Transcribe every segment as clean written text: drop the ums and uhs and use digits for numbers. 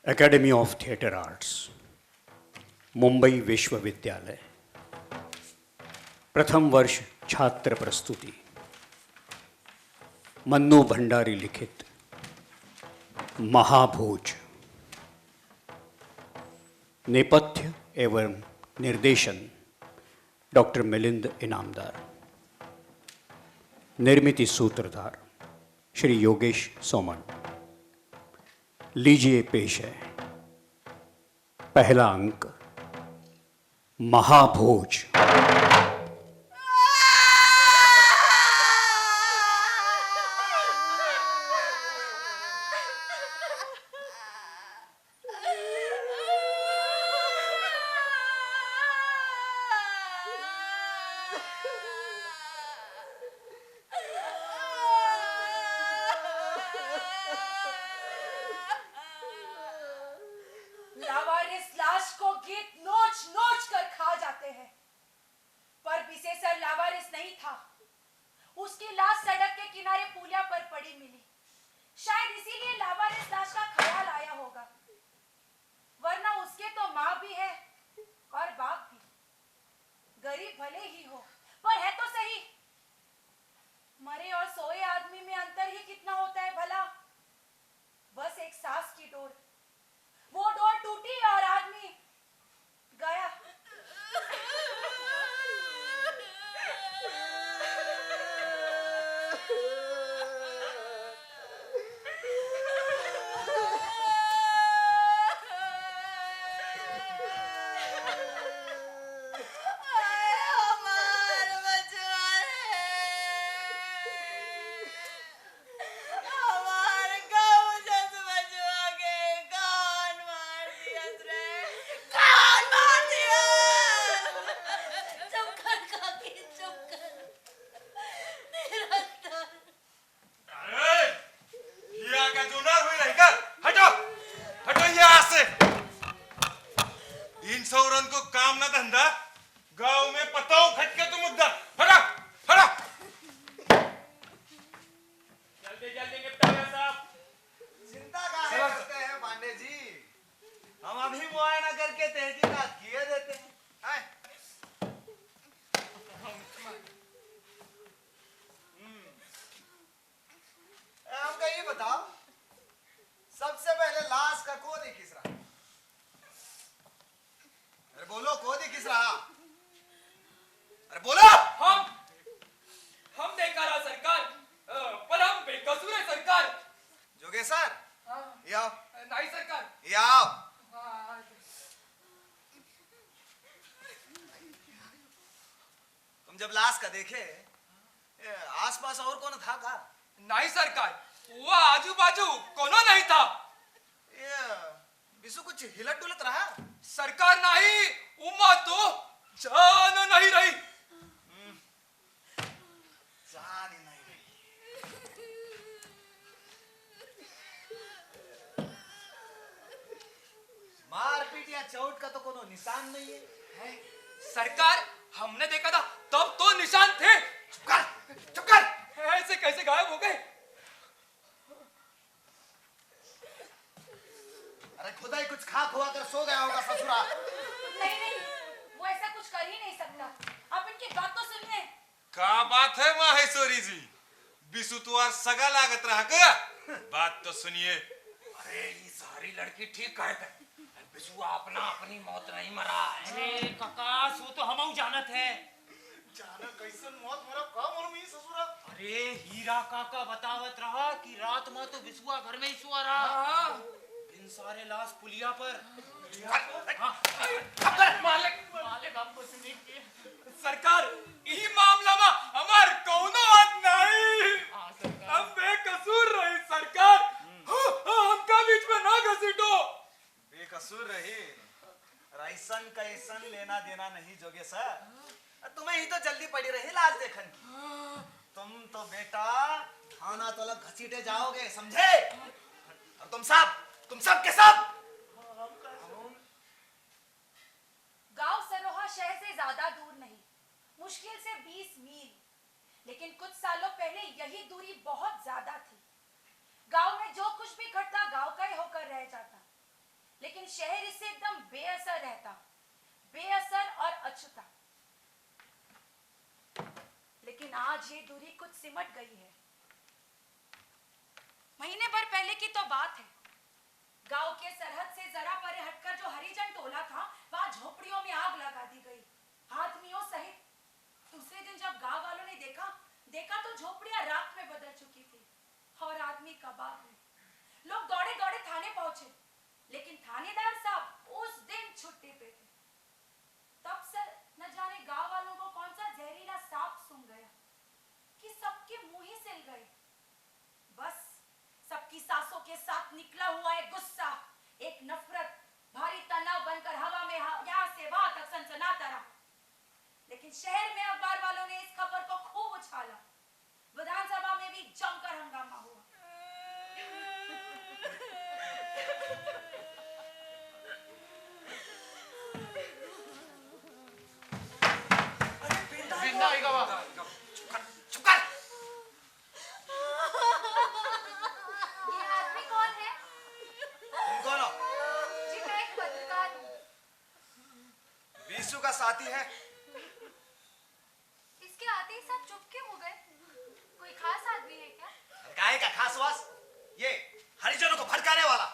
Academy of theatre arts, Mumbai विश्वविद्यालय, प्रथम वर्ष छात्र प्रस्तुति, मन्नू भंडारी लिखित महाभोज। नेपथ्य एवं निर्देशन डॉक्टर मिलिंद इनामदार। निर्मिति सूत्रधार श्री योगेश सोमन। लीजिए पेश है पहला अंक, महाभोज। लावारिस लाश को गीत नोच नोच कर खा जाते हैं, पर विशेषर लावारिस नहीं था। उसकी लाश सड़क के किनारे पुलिया पर पड़ी मिली। शायद इसीलिए लावारिस लाश का ख्याल आया होगा, वरना उसके तो माँ भी है और बाप भी। गरीब भले ही हो, पर है तो सही। मरे और सोए आदमी में अंतर ही कितना होता है भला? बस एक सांस की डोर। वो डोर टूटी और आदमी गया। को काम ना धंधा, गांव में पताओ खटके तो मुद्दा। हटा हटा, जल्दी जल्दी निपटाया साहब। चिंता काहे करते हैं पांडे जी? हम अभी मुआयना करके तहकीकात किए देते हैं। हमको ये बताओ, सबसे पहले लाश का कोदी किस रहा? अरे बोलो, कोदी किस रहा? अरे बोलो। हम बेकार सरकार, पर हम बेकसूर है सरकार। जोगे सर, ये आओ। नहीं सरकार। ये आओ। तुम जब लाश का देखे, आसपास और कौन था का? नहीं सरकार, वो आजू बाजू कोनो नहीं था। ये बिसु कुछ हिलत डुलत रहा? सरकार नहीं, उम्मा तो जान नहीं रही। जान ही नहीं रही। मारपीट या चोट का तो कोनो निशान नहीं है। सरकार, हमने देखा था तब तो निशान थे। चुप कर, चुप कर। ऐसे कैसे गायब हो गए? अरे खुदा ही कुछ खा खुआ कर सो गया होगा ससुरा। नहीं, वो ऐसा कुछ कर ही नहीं सकता। आप इनकी बात तो सुनिए। का बात है माहेश्वरी जी? बिसु तुआर सगा लागत रहा का? बात तो सुनिए। अरे ये सारी लड़की ठीक कहते, बिसुआ अपना अपनी मौत नहीं मरा। अरे काका, सो तो हमऊ जानत है। जाना कैसन मौत मरा का मालूम ही ससुरा। अरे हीरा काका बतावत रहा कि रात में तो बिसुआ घर में ही सोआ रहा। इन सारे लाश पुलिया पर। मालिक हमको सुनी कि सरकार, ई मामला में हमार कोनो हाथ नहीं। हम बेकसूर रही सरकार। हमका बीच में ना घसीटो। बेकसूर रही, राइसन का ऐसन लेना देना नहीं जोगे सर। तुम्हें ही तो जल्दी पड़ी रही लाश देखन की। तुम तो बेटा थाना तो लग घसीटे जाओगे, समझे? और तुम सब के सब गांव सरोहा शहर से ज्यादा दूर नहीं, मुश्किल से 20 मील। लेकिन कुछ सालों पहले यही दूरी बहुत ज्यादा थी। गांव में जो कुछ भी घटता गांव का ही होकर रह जाता। लेकिन शहर इससे एकदम बेअसर रहता, बेअसर और अछूता। लेकिन आज ये दूरी कुछ सिमट गई है। महीने भर पहले की तो बात है, गांव के सरहद से जरा परे हटकर जो हरिजन टोला था, वहां झोपड़ियों में आग लगा दी गई, आदमियों सहित। दूसरे दिन जब गांव वालों ने देखा तो झोपड़ियां राख में बदल चुकी थी और आदमी कबाब में। लोग दौड़े दौड़े थाने पहुंचे, लेकिन थानेदार साहब उस दिन छुट्टी पे थे। तब से न जाने गांव वालों को कौन सा जहरीला सांप सूंघ गया कि सबके मुंह ही सिल गए। बस सबकी सांसों के साथ निकला हुआ एक गुस्सा, एक नफरत भारी तनाव बनकर हवा में यहाँ से वहां तक सनसनाता रहा। लेकिन शहर में अखबार वालों ने इस खबर को खूब उछाला, विधानसभा में भी जमकर हंगामा हुआ। बिंदा आएगा वहाँ। चुप कर। ये आदमी कौन है? तुम कौन हो? जी मैं एक पत्रकार हूँ। बीसू का साथी है। इसके आते ही सब चुप क्यों हो गए? कोई खास आदमी है क्या? गाय का खास वास, ये हरिजनों को भड़काने वाला।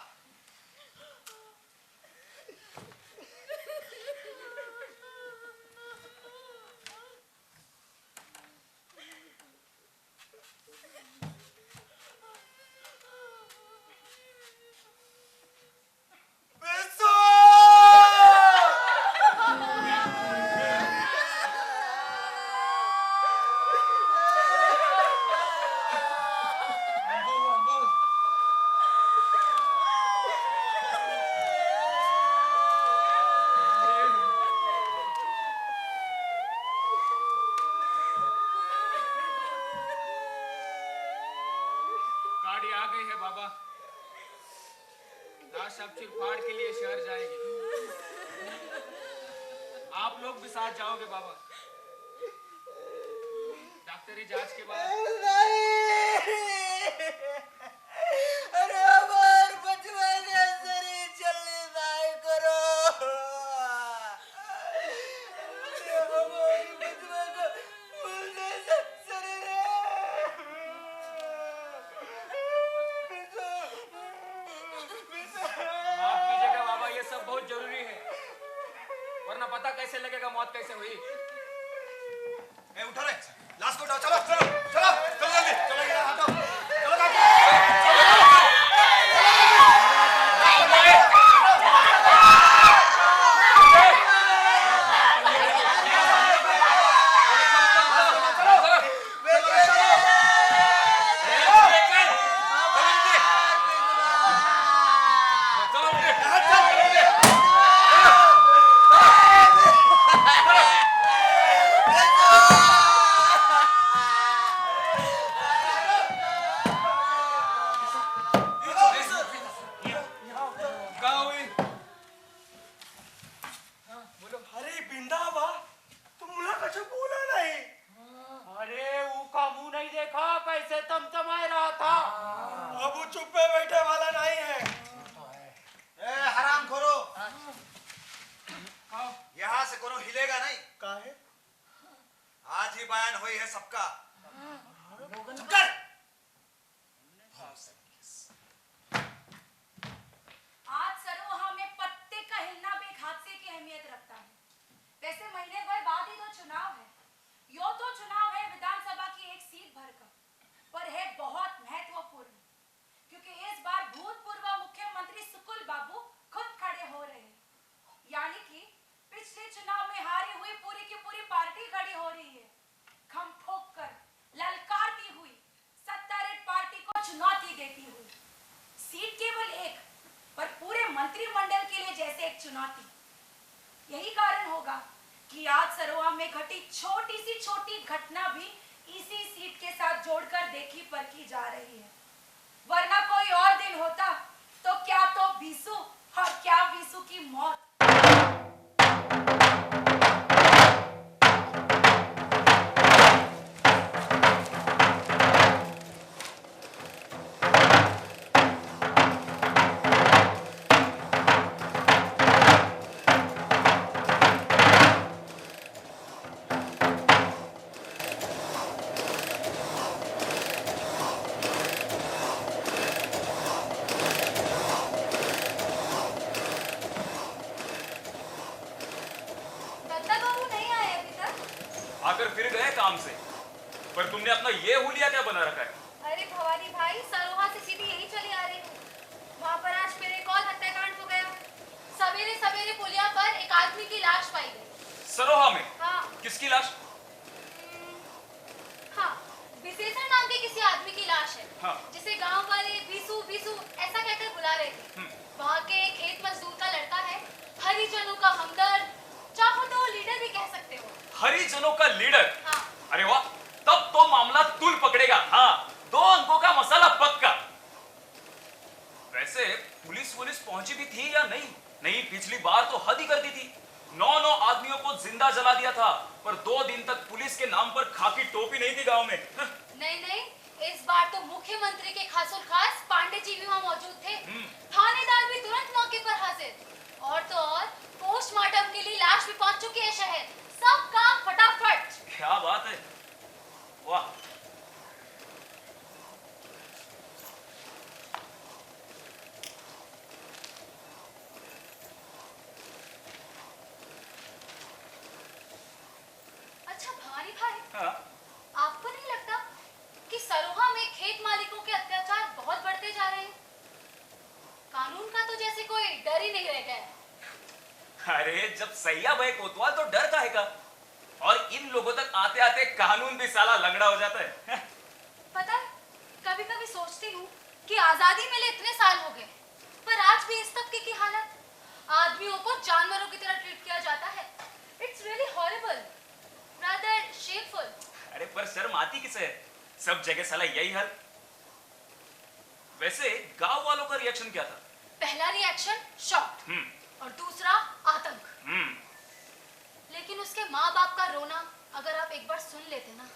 गाड़ी आ गई है बाबा। लाश अब चिरफाड़ के लिए शहर जाएगी। आप लोग भी साथ जाओगे बाबा। डॉक्टरी जांच के बाद अरे हमार बचवा के शरीर चलने दाए करो। अरे हमारी बचवा का मुझे शरीर माफ कीजिएगा बाबा, ये सब बहुत जरूरी है, वरना पता कैसे लगेगा मौत कैसे हुई। ए उठो रे, लाश को उठाओ। चलो चलो चलो चलो जल्दी चलो, ये हटो चलो काकी। अरे बिंदावा, तुम मुला कछु बोला नहीं। अरे वो का मुंह नहीं देखा कैसे तमतमाए रहा था। अब वो चुप पे बैठे वाला नहीं है। ए हराम खोरो, यहाँ से कोनो हिलेगा नहीं। काहे? आज ही बयान हुई है सबका। चुप कर। आज सरोहा में पत्ते का हिलना भी एक हादसे की अहमियत रखता है। वैसे महीने भर बाद ही तो चुनाव है। यो तो चुनाव है विधानसभा की एक सीट भरकर, पर है बहुत महत्वपूर्ण, क्योंकि इस बार भूतपूर्व मुख्यमंत्री सुकुल बाबू खुद खड़े हो रहे हैं। यानी कि पिछले चुनाव में हारी हुई पूरी की पूरी पार्टी खड़ी हो रही है, खम ठोक कर ललकारती हुई, सत्तारूढ़ पार्टी को चुनौती देती हुई। सीट केवल एक, पर पूरे मंत्रिमंडल के लिए जैसे एक चुनौती। यही कारण होगा कि आज सरोहा में घटी छोटी सी छोटी घटना भी इसी सीट के साथ जोड़कर देखी परखी जा रही है। वरना कोई और दिन होता तो क्या तो बीसू और क्या बीसू की मौत। पर तुमने अपना ये हुलिया क्या बना रखा है? अरे भवानी भाई, सरोहा से सीधी यही चली आ रही हूँ। वहाँ पर आज फिर एक और हत्याकांड हो गया। सवेरे सवेरे पुलिया पर एक आदमी की लाश पाई गई। सरोहा में? हाँ। किसकी लाश? हाँ, विशेषण नाम के किसी आदमी की लाश है। हाँ। जिसे गांव वाले बीसू बीसू ऐसा कहकर बुला रहे थे। वहाँ के खेत मजदूर का लड़का है, हरिजनों का हमदर्द, चाहो तो लीडर भी कह सकते हो। हरिजनों का लीडर? हाँ। अरे वाह, तब तो मामला तुल पकड़ेगा। हाँ, 2 अंकों का मसाला पक्का। वैसे पुलिस पहुंची भी थी या नहीं? नहीं, पिछली बार तो हद ही कर दी थी। 9 आदमियों को जिंदा जला दिया था, पर 2 दिन तक पुलिस के नाम पर खाकी टोपी नहीं थी गांव में। नहीं, इस बार तो मुख्यमंत्री के खासुल खास पांडे जी भी वहाँ मौजूद थे। थानेदार भी तुरंत मौके पर हाजिर। और तो और पोस्टमार्टम के लिए लाश भी पहुंच चुकी है शहर। सब काम फटाफट। क्या बात है, वाह। अच्छा भवानी भाई, हाँ। आपको नहीं लगता कि सरोहा में खेत मालिकों के अत्याचार बहुत बढ़ते जा रहे हैं? कानून का तो जैसे कोई डर ही नहीं रह गया है। अरे जब सैया भाई कोतवाल तो डर काहे का? और इन लोगों तक आते आते कानून भी साला लंगड़ा हो जाता है। पता है, कभी कभी सोचती हूँ कि आजादी मिले इतने साल हो गए, पर आज भी इस तबके की हालत, आदमियों को जानवरों की तरह ट्रीट किया जाता है। It's really horrible, rather shameful. अरे पर शर्म आती किसे है? सब जगह साला यही हाल। वैसे गांव वालों का रिएक्शन क्या था? पहला रिएक्शन शॉक और दूसरा आतंक। लेकिन उसके माँ बाप का रोना अगर आप एक बार सुन लेते ना।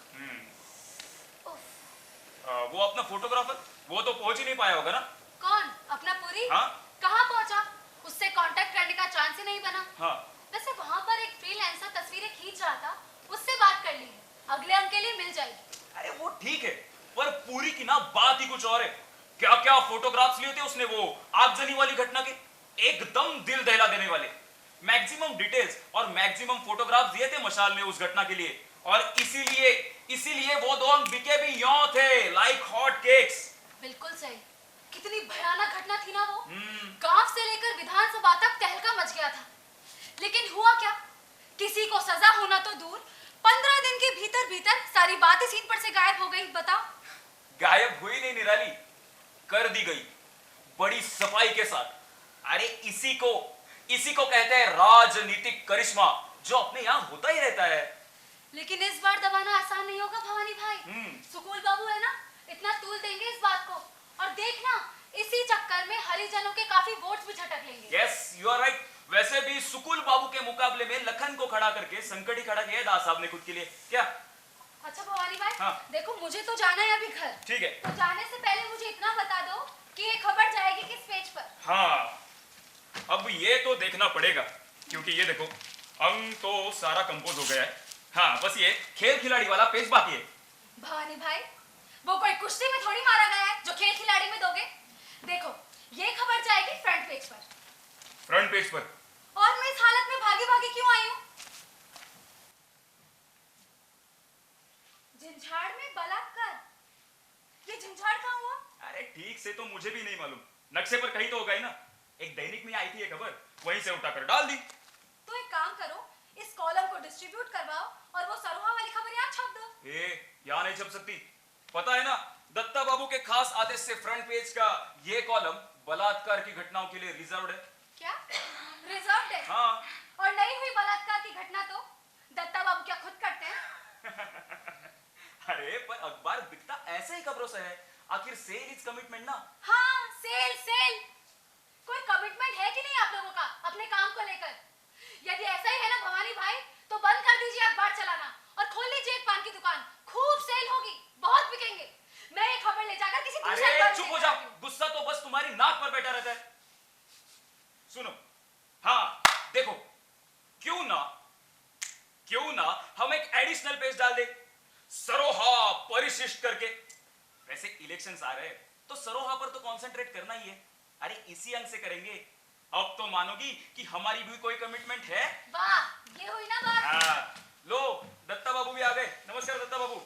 उफ। वो अपना फोटोग्राफर, वो तो पहुंच ही नहीं पाया होगा ना? कौन? अपना पुरी? हाँ। कहाँ पहुंचा? उससे कांटेक्ट करने का चांस ही नहीं बना। हाँ। वैसे वहाँ पर एक फ्रीलांसर तस्वीरें खींच रहा था, उससे बात कर ली है। अगले अंक के लिए मिल जाएगी। अरे वो ठीक है, पर पूरी की ना बात ही कुछ और है। क्या क्या फोटोग्राफ्स लिए थे उसने वो आगजनी वाली घटना के, एकदम दिल दहला देने वाले। मैक्सिमम डिटेल्स और मैक्सिमम फोटोग्राफ्स दिए थे मशाल ने उस घटना के लिए। और इसीलिए वो 2 अंक बिके भी यों थे, लाइक हॉट केक्स। बिल्कुल सही। कितनी भयानक घटना थी ना वो। गांव से लेकर विधानसभा तक तहलका मच गया था। लेकिन हुआ क्या? किसी को सजा होना तो दूर, 15 दिन के भीतर सारी बातें सीन पर से गायब हो गई। बताओ। गायब हुई नहीं निराली, कर दी गई बड़ी सफाई के साथ। अरे इसी को कहते हैं राजनीतिक करिश्मा, जो अपने यहाँ होता ही रहता है। लेकिन इस बार दबाना आसान नहीं होगा भवानी भाई। सुकूल बाबू है ना, इतना तूल देंगे इस बात को। और देखना, इसी चक्कर में हरिजनों के काफी वोट्स भी झटक लेंगे। Yes, you are right. वैसे भी सुकुल बाबू के मुकाबले में लखन को खड़ा करके संकट ही खड़ा किया है दास साहब ने खुद के लिए। क्या? अच्छा भवानी भाई, हाँ। देखो मुझे तो जाना है अभी घर। ठीक है। तो जाने से पहले मुझे इतना बता दो कि ये खबर जाएगी किस पेज पर? हाँ, अब ये तो देखना पड़ेगा, क्योंकि ये देखो अंग तो सारा कंपोज हो गया है। हाँ, बस ये खेल खिलाड़ी वाला पेज बाकी है। भवानी भाई, वो कोई कुश्ती में थोड़ी मारा गया है जो खेल खिलाड़ी में दोगे। देखो, ये खबर जाएगी फ्रंट पेज पर। फ्रंट पेज पर? और मैं इस हालत में भागी भागी क्यों आई हूँ? झंझाड़ में बलात्कार। ये झंझाड़ कहाँ हुआ? अरे ठीक से तो मुझे भी नहीं मालूम, नक्शे पर कहीं तो होगा ही ना। एक दैनिक में आई थी ये खबर, वहीं से उठाकर डाल दी। तो एक काम करो, इस कॉलम को डिस्ट्रीब्यूट करवाओ और वो सरोहा वाली खबर यहाँ छाप दो। यहाँ नहीं छप सकती, पता है ना। दत्ता बाबू के खास आदेश से फ्रंट पेज का ये कॉलम बलात्कार की घटनाओं के लिए रिजर्व्ड है। क्या? रिजर्व्ड है? हाँ। और नहीं हुई बलात्कार की घटना तो दत्ता बाबू क्या खुद करते हैं? अरे पर अखबार बिकता ऐसे ही खबरों से है। आखिर सेल इज कमिटमेंट ना। हाँ, सेल। कोई कमिटमेंट है कि नहीं आप लोगों का अपने काम को लेकर? यदि ऐसा ही है ना भवानी भाई, तो बंद कर दीजिए अखबार चलाना और खोल लीजिए एक पान की दुकान। खूब सेल होगी, बहुत बिकेंगे। मैं ये खबर ले जाकर किसी दूसरे अरे दुकान चुप में हो जाओ, गुस्सा तो बस तुम्हारी नाक पर बैठा रहता है। सुनो, हाँ देखो, क्यों ना हम एक एडिशनल पेज डाल दे, सरोहा परिशिष्ट करके। वैसे इलेक्शंस आ रहे हैं तो सरोहा पर तो कंसंट्रेट करना ही है। अरे इसी अंक से करेंगे। अब तो मानोगी कि हमारी भी कोई कमिटमेंट है। वाह, ये हुई ना बात। हाँ, लो दत्ता बाबू भी आ गए। नमस्कार दत्ता बाबू।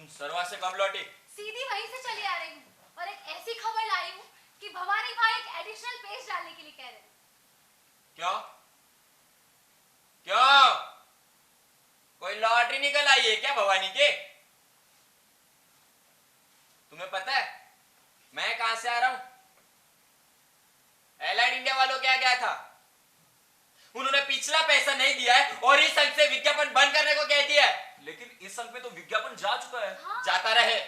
सरवा से कब लौटी? सीधी वहीं से चली आ रही हूँ और एक ऐसी खबर लाई हूँ कि भवानी भाई एक एडिशनल पेज डालने के लिए कह रहे हैं। क्यों? क्यों? कोई लॉटरी निकल आई है क्या भवानी के? तुम्हें पता है मैं कहां से आ रहा हूं? एलाइड इंडिया वालों क्या गया था, उन्होंने पिछला पैसा नहीं दिया है और इस अंक से विज्ञापन बंद करने को कह दिया है। लेकिन इस अंक में तो विज्ञापन जा चुका है। हाँ? जाता रहे,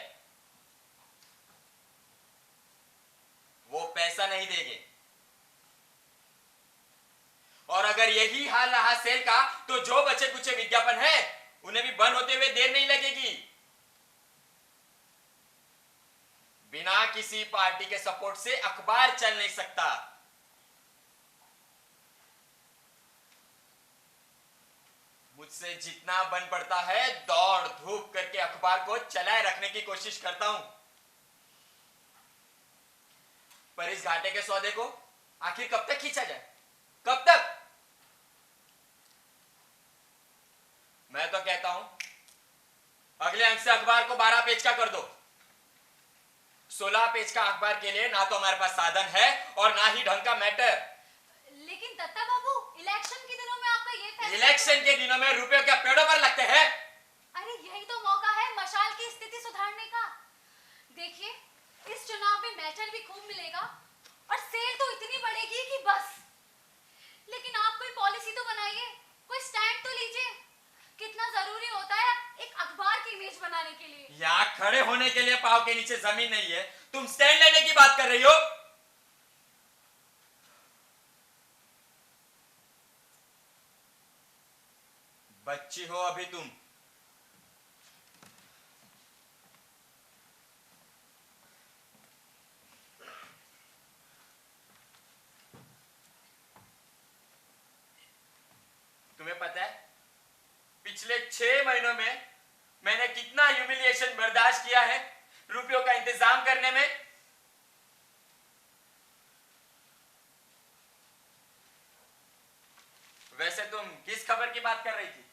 वो पैसा नहीं देंगे। और अगर यही हाल रहा सेल का तो जो बचे कुछ विज्ञापन है उन्हें भी बंद होते हुए देर नहीं लगेगी। बिना किसी पार्टी के सपोर्ट से अखबार चल नहीं सकता। मुझसे जितना बन पड़ता है दौड़ धूप करके अखबार को चलाए रखने की कोशिश करता हूं, पर इस घाटे के सौदे को आखिर कब तक खींचा जाए? कब तक? मैं तो कहता हूं अगले अंक से अखबार को 12 पेज का कर दो। 16 पेज का अखबार के लिए ना तो हमारे पास साधन है और ना ही ढंग का मैटर। लेकिन दत्ता बाबू, इलेक्शन के दिनों में आपका ये फैसला। इलेक्शन के दिनों में रुपयों क्या पेड़ों पर लगते हैं? अरे यही तो मौका है मशाल की स्थिति सुधारने का। देखिए, इस चुनाव में मैटर भी खूब मिलेगा और सेल तो इतनी बढ़ेगी कि बस। लेकिन आप कोई पॉलिसी तो बनाइए, कोई स्टैंड तो लीजिए। कितना जरूरी होता है एक अखबार की इमेज बनाने के लिए। यहाँ खड़े होने के लिए पांव के नीचे जमीन नहीं है, तुम स्टैंड लेने की बात कर रही हो? बच्ची हो अभी तुम। तुम्हें पता है पिछले 6 महीनों में मैंने कितना ह्यूमिलिएशन बर्दाश्त किया है रुपयों का इंतजाम करने में? वैसे तुम किस खबर की बात कर रही थी?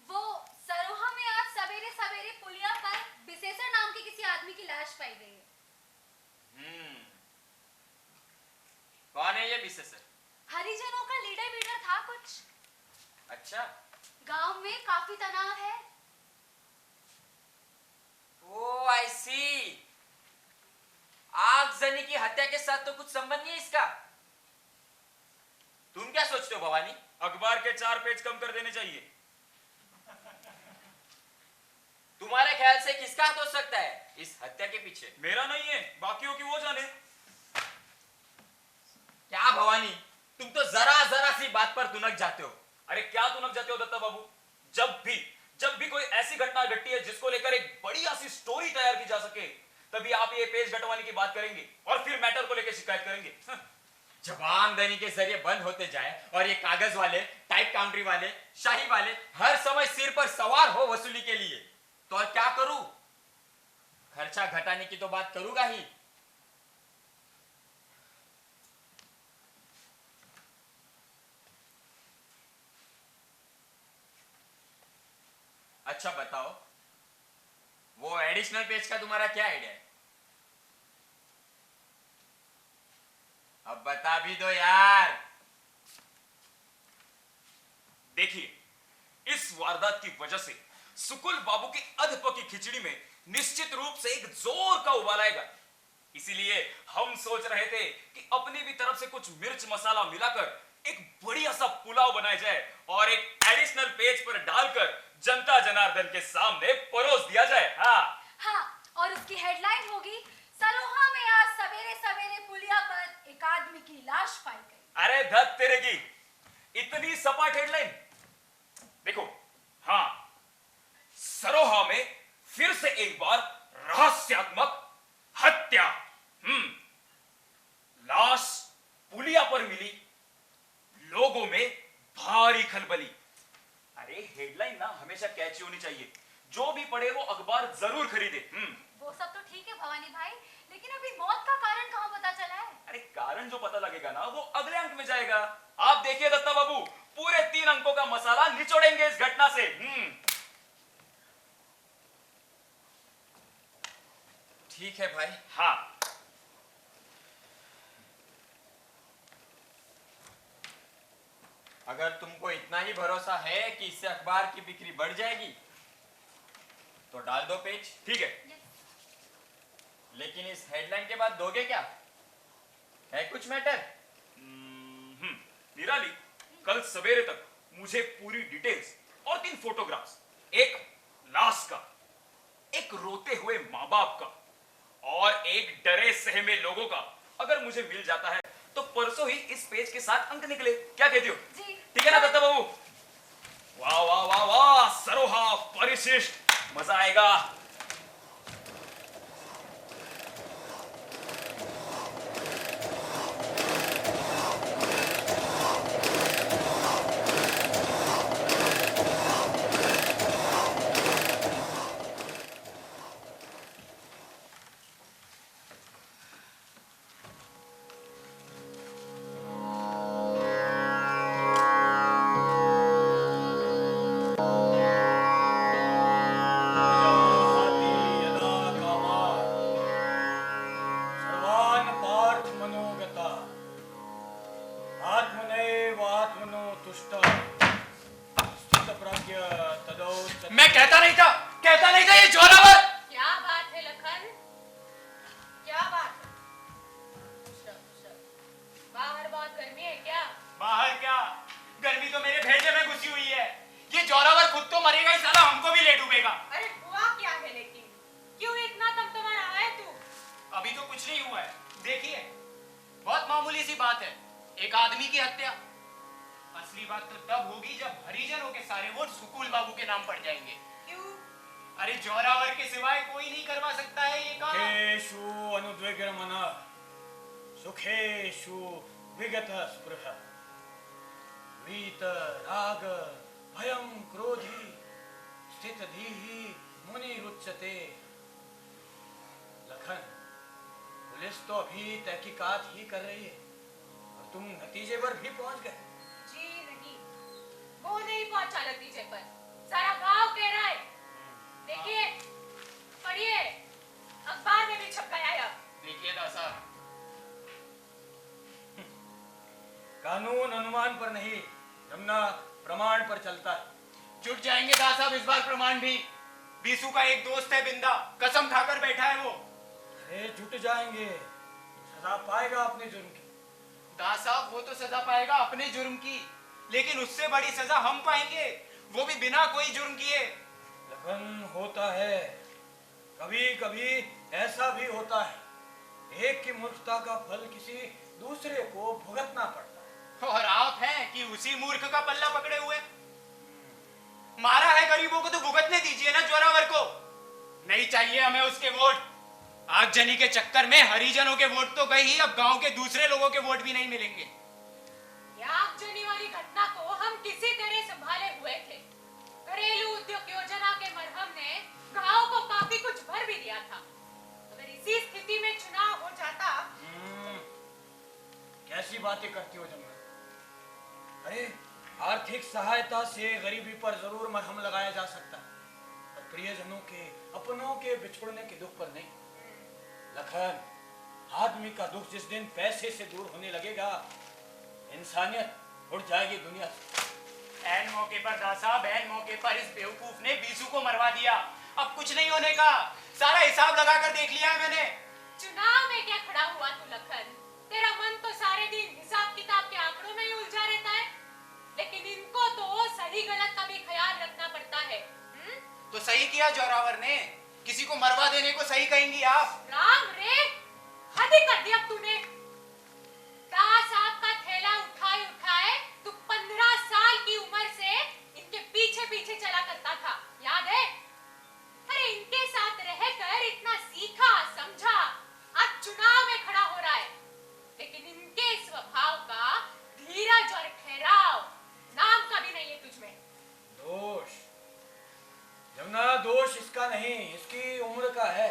वो सरोहा में आज सवेरे सवेरे पुलिया पर विशेषण नाम के किसी आदमी की लाश पाई गई है। कौन है ये विशेषण? हरिजनों का लीडर था कुछ। अच्छा, गांव में काफी तनाव है। ओ आई सी। आगजनी की हत्या के साथ तो कुछ संबंध नहीं है इसका। तुम क्या सोचते हो भवानी? अखबार के 4 पेज कम कर देने चाहिए। तुम्हारे ख्याल से किसका हाथ हो सकता है इस हत्या के पीछे? मेरा नहीं है, बाकियों की वो जाने। क्या भवानी, तुम तो जरा जरा सी बात पर तुनक जाते हो। अरे क्या तुनक जाते हो दत्ता बाबू? जब भी कोई ऐसी घटना घटती है जिसको लेकर एक बढ़िया सी स्टोरी तैयार की जा सके, तभी आप ये पेज घटवाने की बात करेंगे और फिर मैटर को लेकर शिकायत करेंगे। जब आमदनी के जरिए बंद होते जाए और ये कागज वाले, टाइप काउंट्री वाले, शाही वाले हर समय सिर पर सवार हो वसूली के लिए, तो और क्या करूं? खर्चा घटाने की तो बात करूंगा ही। अच्छा बताओ, वो एडिशनल पेज का तुम्हारा क्या आइडिया है? अब बता भी दो यार। देखिए, इस वारदात की वजह से सुकुल बाबू की अधपकी खिचड़ी में निश्चित रूप से एक जोर का उबाल आएगा। इसीलिए हम सोच रहे थे कि अपनी भी तरफ से कुछ मिर्च मसाला मिलाकर एक बढ़िया सा पुलाव बनाया जाए और एक एडिशनल पेज पर डालकर जनता जनार्दन के सामने परोस दिया जाए। हाँ, और उसकी हेडलाइन होगी, सरोहा में आज सवेरे सवेरे पुलिया पर एक आदमी की लाश पाई गई। अरे धत तेरे की, इतनी सपाट हेडलाइन। देखो, हाँ, सरोहा में फिर से एक बार रहस्यात्मक हत्या। लाश पुलिया पर मिली, लोगों में भारी खलबली। अरे हेडलाइन ना हमेशा कैची होनी चाहिए, जो भी पढ़े वो अखबार जरूर खरीदे। वो सब तो ठीक है भवानी भाई, लेकिन अभी मौत का कारण कहाँ पता चला है? अरे कारण जो पता लगेगा ना वो अगले अंक में जाएगा। आप देखिए दत्ता बाबू, पूरे 3 अंकों का मसाला निचोड़ेंगे इस घटना से। ठीक है भाई। हाँ, अगर तुमको इतना ही भरोसा है कि इससे अखबार की बिक्री बढ़ जाएगी तो डाल दो पेज। ठीक है। लेकिन इस हेडलाइन के बाद दोगे क्या? है कुछ मैटर? निराली, कल सवेरे तक मुझे पूरी डिटेल्स और 3 फोटोग्राफ्स, एक लाश का, एक रोते हुए माँ बाप का और एक डरे सहमे लोगों का अगर मुझे मिल जाता है तो परसों ही इस पेज के साथ अंक निकले। क्या कहती हो? जी। ठीक है ना दत्ता बाबू? वाह वाह वाह वाह, सरोहा परिशिष्ट, मजा आएगा। सर्वान् पार्थ मनोगता आत्मनैवात्मनो तुष्ट स्थितप्रज्ञ तदोच्चते। मैं कहता नहीं था ये जोरावर। क्या बात है लखन, क्या बात है? बाहर बहुत गर्मी है क्या? बाहर क्या, गर्मी तो मेरे भेजे में घुसी हुई है। ये जोरावर खुद तो मरेगा ही साला, हमको भी ले डूबेगा। अरे हुआ क्या है लेकिन? क्यों इतना तमतमा रहा है तू? अभी तो कुछ नहीं हुआ है, देखिए बहुत मामूली सी बात है, एक आदमी की हत्या। असली बात तो तब होगी जब हरिजनों के सारे वोट सुकुल बाबू के नाम पड़ जाएंगे। क्यों? अरे जोरावर के सिवाय कोई नहीं करवा सकता है ये काम। सुखेषु अनुद्विग्नमनः सुखेषु विगतः स्पृहः वीत राग भयं क्रोधी स्थितधीहि मुनिरुच्यते। लखन, पुलिस तो अभी तहकीकात ही कर रही है और तुम नतीजे पर भी पहुंच गए। जी नहीं, वो नहीं पहुंचा नतीजे पर, सारा गांव कह रहा है। देखिए, पढ़िए, अखबार में भी छप गया है। देखिए दासा, कानून अनुमान पर नहीं, यमुना प्रमाण पर चलता है। जुट जाएंगे दास साहब इस बार प्रमाण भी। बीसू का एक दोस्त है बिंदा, कसम खाकर बैठा है वो। अरे जुट जाएंगे, सजा पाएगा अपने जुर्म की। दास साहब वो तो सजा पाएगा अपने जुर्म की, लेकिन उससे बड़ी सजा हम पाएंगे, वो भी बिना कोई जुर्म किए। लगन होता है, कभी कभी ऐसा भी होता है, एक की मूर्खता का फल किसी दूसरे को भुगतना पड़ता है। और आप हैं कि उसी मूर्ख का पल्ला पकड़े हुए। मारा है गरीबों को तो भुगतने दीजिए ना जोरावर को। नहीं चाहिए हमें उसके वोट। आगजनी के चक्कर में हरिजनों के वोट तो गए ही, अब गांव के दूसरे लोगों के वोट भी नहीं मिलेंगे। आगजनी वाली घटना को हम किसी तरह संभाले हुए थे। घरेलू उद्योग योजना के मरहम ने गांव को काफी कुछ भर भी दिया था। अगर इसी स्थिति में चुनाव हो जाता। कैसी बातें करती हो जमुना? अरे आर्थिक सहायता से गरीबी पर जरूर मरहम लगाया जा सकता है, पर प्रियजनों के, अपनों के बिछुड़ने के दुख पर नहीं। लखन, आदमी का दुख जिस दिन पैसे से दूर होने लगेगा, इंसानियत उड़ जाएगी दुनिया से। ऐन मौके पर दासा, ऐन मौके पर इस बेवकूफ ने बीसू को मरवा दिया। अब कुछ नहीं होने का, सारा हिसाब लगाकर देख लिया है मैंने। चुनाव में क्या खड़ा हुआ तू लखन? तेरा मन तो सारे दिन हिसाब किताब के आंकड़ों में ही उलझा रहता है, लेकिन इनको तो सही गलत का भी ख्याल रखना पड़ता है। तो सही किया जोरावर ने, किसी को मरवा देने को सही कहेंगी आप? राम रे, हद ही कर दिया तूने। दास साहब का थैला उठाए उठाए तू 15 साल की उम्र से इनके पीछे पीछे चला करता था, याद है? अरे इनके साथ रहकर इतना सीखा समझा, आज चुनाव में खड़ा हो रहा है, लेकिन इनके स्वभाव का धीरज और ठहराव नाम का भी नहीं है तुझमें। दोष जमुना, दोष इसका नहीं, इसकी उम्र का है,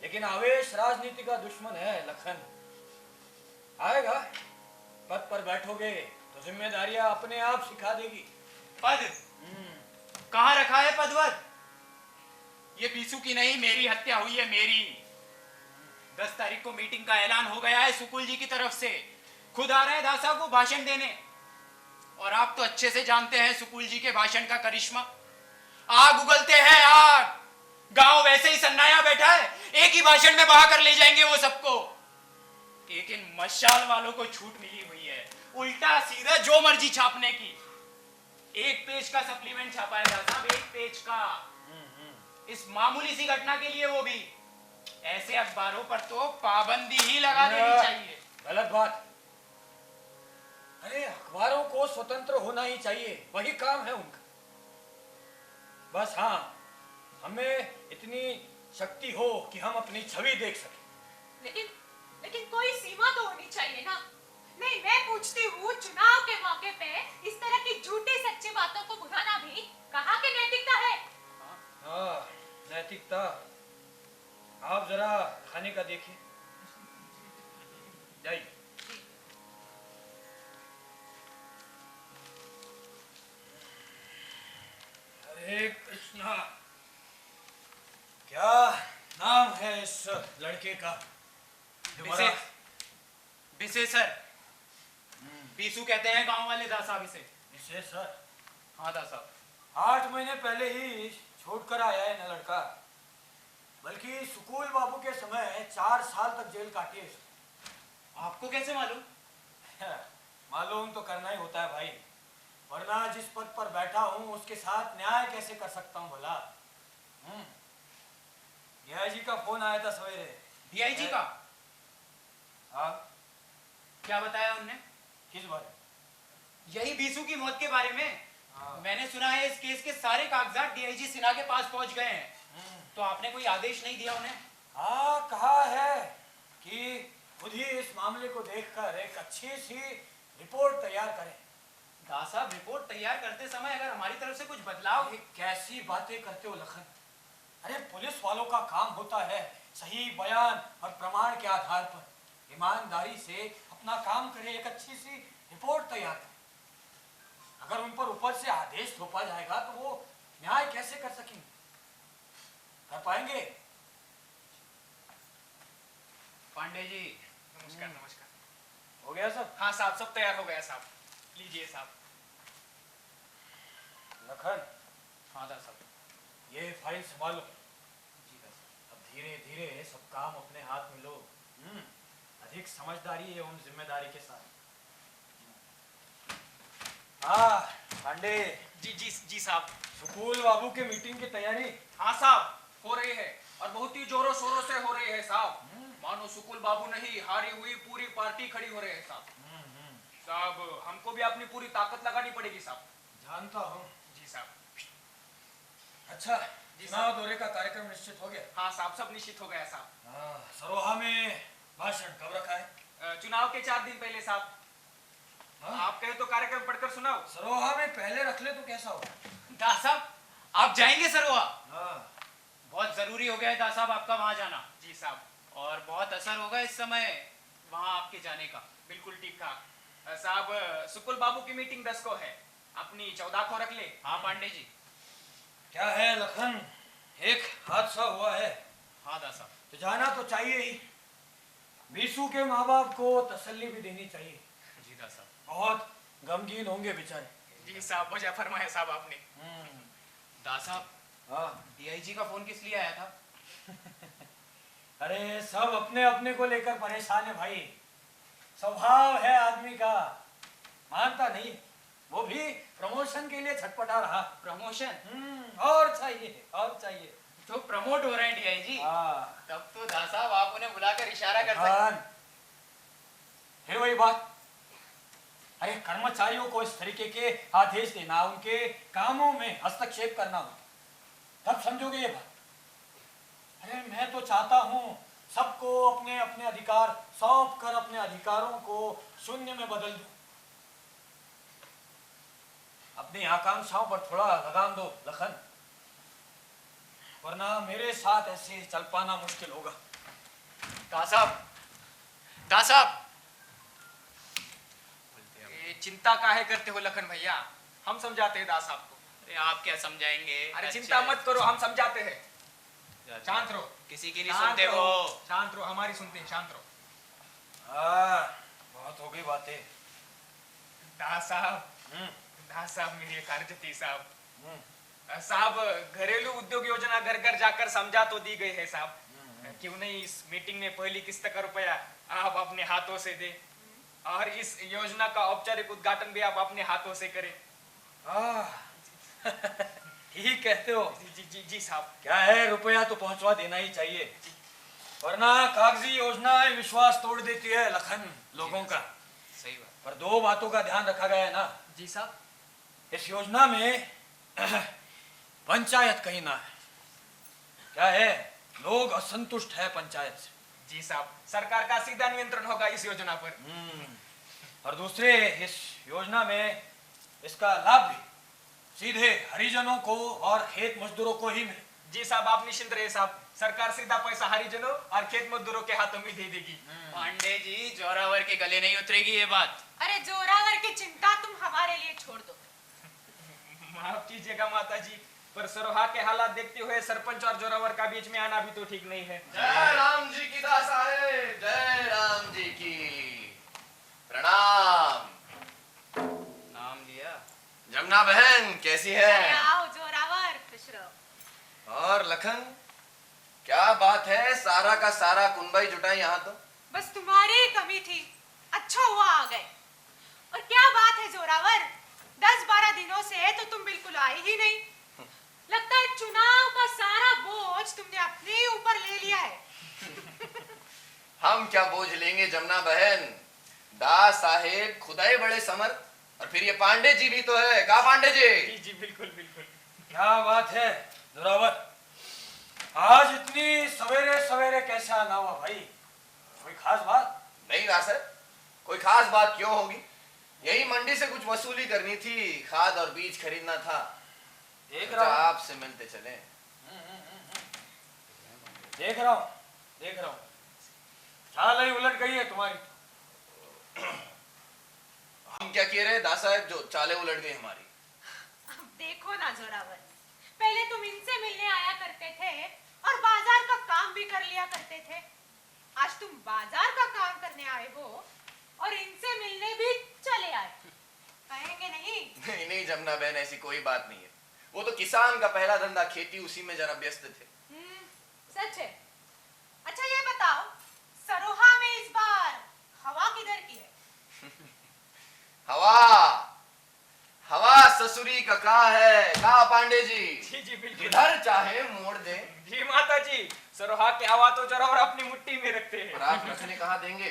लेकिन आवेश राजनीति का दुश्मन है। लखन, आएगा, पद पर बैठोगे तो जिम्मेदारियां अपने आप सिखा देगी। पद कहाँ रखा है पदवत? ये बीसू की नहीं, मेरी हत्या हुई है, मेरी। 10 तारीख को मीटिंग का ऐलान हो गया है सुकुल जी की तरफ से। खुद आ रहे हैं दास साहब को भाषण देने। और आप तो अच्छे से जानते हैं सुकुल जी के भाषण का करिश्मा। आग उगलते हैं आग, गांव वैसे ही सन्नाया बैठा है, एक ही भाषण में बहा कर ले जाएंगे वो सबको। लेकिन मशाल वालों को छूट मिली हुई है उल्टा सीधा जो मर्जी छापने की। एक पेज का सप्लीमेंट छापा है साहब, एक पेज का, इस मामूली सी घटना के लिए, वो भी। ऐसे अखबारों पर तो पाबंदी ही लगा देनी चाहिए। गलत बात। अरे अखबारों को स्वतंत्र होना ही चाहिए, वही काम है उनका। बस हाँ, हमें इतनी शक्ति हो कि हम अपनी छवि देख सकें। लेकिन कोई सीमा तो होनी चाहिए ना। नहीं, मैं पूछती हूँ, चुनाव के मौके पे इस तरह की झूठी सच्ची बातों को बुझाना भी कहाँ की नैतिकता है? हाँ, नैतिकता। आप जरा खाने का देखिए। जाइए। हरे कृष्णा। क्या नाम है इस लड़के का? विशेषर। बीसू कहते हैं गांव वाले दास साहब इसे। विशेषर? हाँ दास साहब। 8 महीने पहले ही छोड़ कर आया है न लड़का। बल्कि सुकुल बाबू के समय 4 साल तक जेल काटी है। आपको कैसे मालूम? मालूम तो करना ही होता है भाई, वरना जिस पद पर बैठा हूँ उसके साथ न्याय कैसे कर सकता हूँ भला। डीआईजी का फोन आया था सवेरे। डीआईजी का? हाँ। क्या बताया उनने? किस बारे? यही बीसू की मौत के बारे में। हाँ। मैंने सुना है इस केस के सारे कागजात डीआईजी सिन्हा के पास पहुंच गए हैं। तो आपने कोई आदेश नहीं दिया उन्हें? हाँ, कहा है कि खुद ही इस मामले को देखकर एक अच्छी सी रिपोर्ट तैयार करें। दास साहब, रिपोर्ट तैयार करते समय अगर हमारी तरफ से कुछ बदलाव। कैसी बातें करते हो लखन? अरे पुलिस वालों का काम होता है सही बयान और प्रमाण के आधार पर ईमानदारी से अपना काम करे, एक अच्छी सी रिपोर्ट तैयार करें। अगर उन पर ऊपर से आदेश थोपा जाएगा तो वो न्याय कैसे कर सकेंगे? कर पाएंगे? पांडे जी नमस्कार। नमस्कार। हो गया सब? हाँ साहब, सब तैयार हो गया साहब। लीजिए साहब। लखन। हाँ दास साहब। ये फाइल संभालो। जी दास साहब। अब धीरे धीरे सब काम अपने हाथ में लो। अधिक समझदारी एवं जिम्मेदारी के साथ। हाँ पांडे जी जी जी साहब। सुकुल बाबू के मीटिंग की तैयारी? हाँ साहब, हो रही है और बहुत ही जोरों शोरों से हो रही है साहब। मानो सुकुल बाबू नहीं, हारी हुई पूरी पार्टी खड़ी हो रही है साहब। साहब, हमको भी अपनी पूरी ताकत लगानी पड़ेगी साहब। जानता हूँ। जी साहब। अच्छा, जी चुनाव दौरे का कार्यक्रम निश्चित हो गया? हाँ साहब, सब निश्चित हो गया साहब। हाँ, सरोहा में भाषण कब रखा है? चुनाव के 4 दिन पहले साहब। हाँ? आप कहे तो कार्यक्रम पढ़कर सुनाओ। सरोहा में पहले रख ले तो कैसा हो? दास साहब, आप जाएंगे सरोहा? हाँ। बहुत जरूरी हो गया है दास साहब आपका वहां जाना। जी साहब। और बहुत असर होगा इस समय वहां आपके जाने का। बिल्कुल ठीक कहा साहब। सुकुल बाबू की मीटिंग 10 को है, अपनी 14 को रख ले। हाँ पांडे जी। क्या है लखन, एक हादसा हुआ है। हाँ दास साहब। तो जाना तो चाहिए ही। बीसू के माँ बाप को तसल्ली भी देनी चाहिए। जी दास साहब। बहुत गमगीन होंगे बेचारे। जी साहब, वजह फरमाया साहब आपने। दास साहब, हाँ। डीआईजी का फोन किस लिए आया था? अरे सब अपने अपने को लेकर परेशान है भाई। स्वभाव है आदमी का, मानता नहीं। वो भी प्रमोशन के लिए छटपटा रहा। प्रमोशन? और चाहिए और चाहिए। तो प्रमोट हो रहे हैं डीआईजी? हाँ। तब तो दास साहब आप उन्हें बुलाकर इशारा कर सकते। फिर वही बात। अरे कर्मचारियों को इस तरीके के आदेश देना, उनके कामों में हस्तक्षेप करना होता, तब समझोगे ये बात। अरे मैं तो चाहता हूँ सबको अपने अपने अधिकार सौंप कर अपने अधिकारों को शून्य में बदल दो। अपनी आकांक्षाओं पर थोड़ा लगाम दो लखन, वरना मेरे साथ ऐसे चल पाना मुश्किल होगा। दास साहब, चिंता काहे करते हो लखन भैया, हम समझाते हैं दास साहब को। अरे आप क्या समझाएंगे? अरे चिंता मत करो, हम समझाते हैं। शांत रहो, किसी की नहीं शांत सुनते रहो, हो। शांत रहो, हमारी सुनते हैं, शांत रहो। बहुत हो गई बातें। दास साहब मेरी एक अर्जी साहब। साहब घरेलू उद्योग योजना घर घर जाकर समझा तो दी गई है साहब, क्यों नहीं इस मीटिंग में पहली किस्त का रुपया आप अपने हाथों से दे और इस योजना का औपचारिक उद्घाटन भी आप अपने हाथों से करें। ठीक कहते हो। जी जी जी जी साहब। क्या है, रुपया तो पहुंचवा देना ही चाहिए, वरना कागजी योजनाएं विश्वास तोड़ देती है लखन लोगों का। सही बात। पर दो बातों का ध्यान रखा गया है ना जी साहब। इस योजना में पंचायत कहीं ना है। क्या है, लोग असंतुष्ट है पंचायत से। जी साहब, सरकार का सीधा नियंत्रण होगा इस योजना पर। और दूसरे, इस योजना में इसका लाभ भी सीधे हरिजनों को और खेत मजदूरों को ही मिले। जी साहब, आप निश्चिंत रहिए साहब, सरकार सीधा पैसा हरिजनों और खेत मजदूरों के हाथों में दे देगी। पांडे जी, जोरावर के गले नहीं उतरेगी ये बात। अरे जोरावर की चिंता तुम हमारे लिए छोड़ दो। माफ कीजिएगा माता जी, पर सरोहा के हालात देखते हुए सरपंच और जोरावर का बीच में आना भी तो ठीक नहीं है। जय राम जी की दास साहेब, जय राम जी की। प्रणाम। नाम लिया। जमुना बहन कैसी है? आओ जोरावर, खुश रहो। और लखन, क्या बात है, सारा का सारा कुंबई जुटा यहाँ तो। बस तुम्हारी ही कमी थी, अच्छा हुआ आ गए। और क्या बात है जोरावर, 10-12 दिनों से तो तुम बिल्कुल आए ही नहीं। लगता है चुनाव का सारा बोझ तुमने अपने ही ऊपर ले लिया है। हम क्या बोझ लेंगे जमुना बहन, दास साहेब खुदाई बड़े समर्थ, और फिर ये पांडे जी भी तो है। का पांडे जी? जी जी बिल्कुल बिल्कुल। क्या बात है जोरावर, आज इतनी सवेरे सवेरे कैसे आना हुआ भाई? कोई खास बात? नहीं दास साहब, कोई खास बात क्यों होगी, यही मंडी से कुछ वसूली करनी थी, खाद और बीज खरीदना था। देख सोचा रहा हूँ, आपसे मिलते चले। देख रहा हूँ, चाल ही उलट गई है तुम्हारी। हम क्या कह रहे हैं दास साहब, जो चाले उलट गई हमारी। अब देखो ना जोरावर, पहले तुम इनसे मिलने आया करते थे और बाजार का काम भी कर लिया करते थे। आज तुम बाजार का काम करने आए हो और इनसे मिलने भी चले आए। कहेंगे नहीं? नहीं नहीं जमुना बहन, ऐसी कोई बात नहीं है। वो तो किसान का पहला धंधा खेती, उसी में जरा व्यस्त थे। सच है। अच्छा ये बताओ, सरोहा में इस बार हवा किधर की है? हवा ससुरी का कहा है, कहा पांडे जी? जी जी बिल्कुल। इधर चाहे मोड़ दे। जी माता जी, सरोहा के हवा तो जोरावर अपनी मुट्ठी में रखते हैं। पर आप रखने कहाँ देंगे?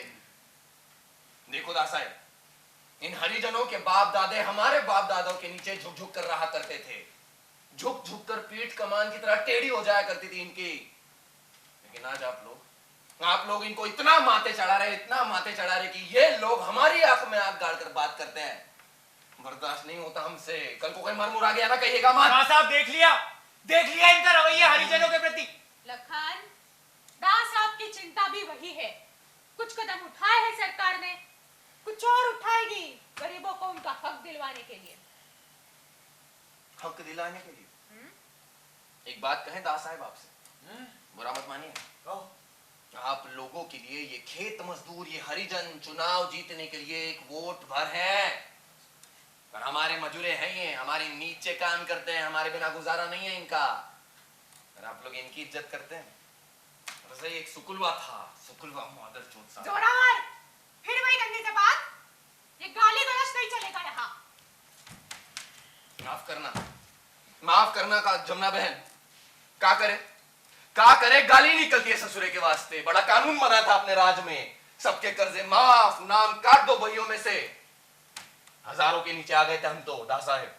देखो दास साहब, इन हरिजनों के बाप दादे हमारे बाप दादों के नीचे झुक झुक कर रहा करते थे। झुक झुक कर पीठ कमान की तरह टेढ़ी हो जाया करती थी इनकी। लेकिन आज आप लोग इनको इतना माथे चढ़ा रहे कि ये लोग हमारी आंख में आंख गाड़ कर बात करते हैं। बर्दाश्त नहीं होता हमसे। कल को कोई मरमुरा गया ना कहिएगा मत। हाँ साहब, देख लिया इनका रवैया हरिजनों के प्रति। लखन, दास साहब की चिंता भी वही है। कुछ कदम उठाए है सरकार ने, कुछ और उठाएगी गरीबों को उनका हक दिलवाने के लिए। हक दिलाने के लिए एक बात कहें दास साहब आपसे, बुरा मत मानिए। आप लोगों के लिए ये खेत मजदूर, ये हरिजन चुनाव जीतने के लिए एक वोट भर है। पर हमारे मजूरे हैं, ये हमारे नीचे काम करते हैं, हमारे बिना गुजारा नहीं है इनका। और आप लोग इनकी इज्जत करते हैं। वैसे एक सुकुलवा था, सुकुलवा मादर चोद सा। जोरावर, फिर वही गंदी से बात। ये गाली गलौज नहीं चलेगा यहाँ। माफ करना का जमुना बहन, का करे गाली निकलती है ससुरे के वास्ते। बड़ा कानून बना था अपने राज में, सबके कर्जे माफ, नाम काट दो बहियों में से। हजारों के नीचे आ गए थे हम तो दास साहब।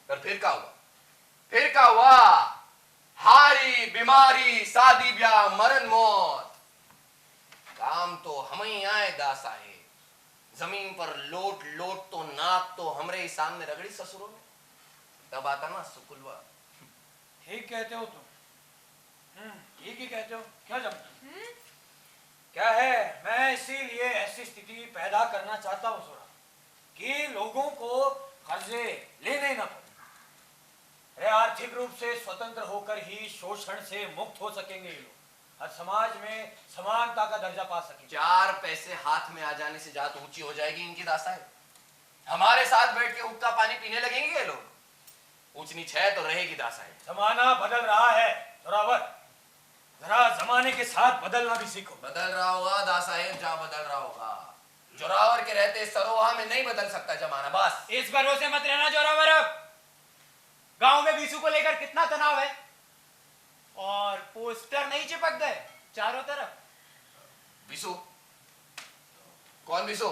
पर फिर क्या हुआ? हारी बीमारी, शादी ब्याह, मरण मौत। काम तो हम ही आए दास साहब। जमीन पर लोट तो नाप तो हमरे ही सामने रगड़ी ससुरों ने। तब आता ना सुकुलवा। ठीक कहते हो तुम, ठीक ही कहते हो। क्यों जमुना? क्या है, मैं इसीलिए ऐसी स्थिति पैदा करना चाहता हूँ कि लोगों को कर्जे लेने न पड़े। अरे आर्थिक रूप से स्वतंत्र होकर ही शोषण से मुक्त हो सकेंगे ये लोग और समाज में समानता का दर्जा पा सकेंगे। 4 पैसे हाथ में आ जाने से जात ऊंची हो जाएगी इनकी दासा है। हमारे साथ बैठ के हुक्का पानी पीने लगेंगे ये लोग। ऊंच नीच है तो रहेगी दासा है। जमाना बदल रहा है जोरावर, जरा जमाने के साथ बदलना भी सीखो। बदल रहा होगा दा साहेब, जहाँ बदल रहा होगा। जोरावर के रहते सरोहा में नहीं बदल सकता जमाना। बस इस भरोसे मत रहना जोरावर। अब गांव में बीसू को लेकर कितना तनाव है और पोस्टर नहीं चिपक गए चारों तरफ। बिसु? कौन बिसु?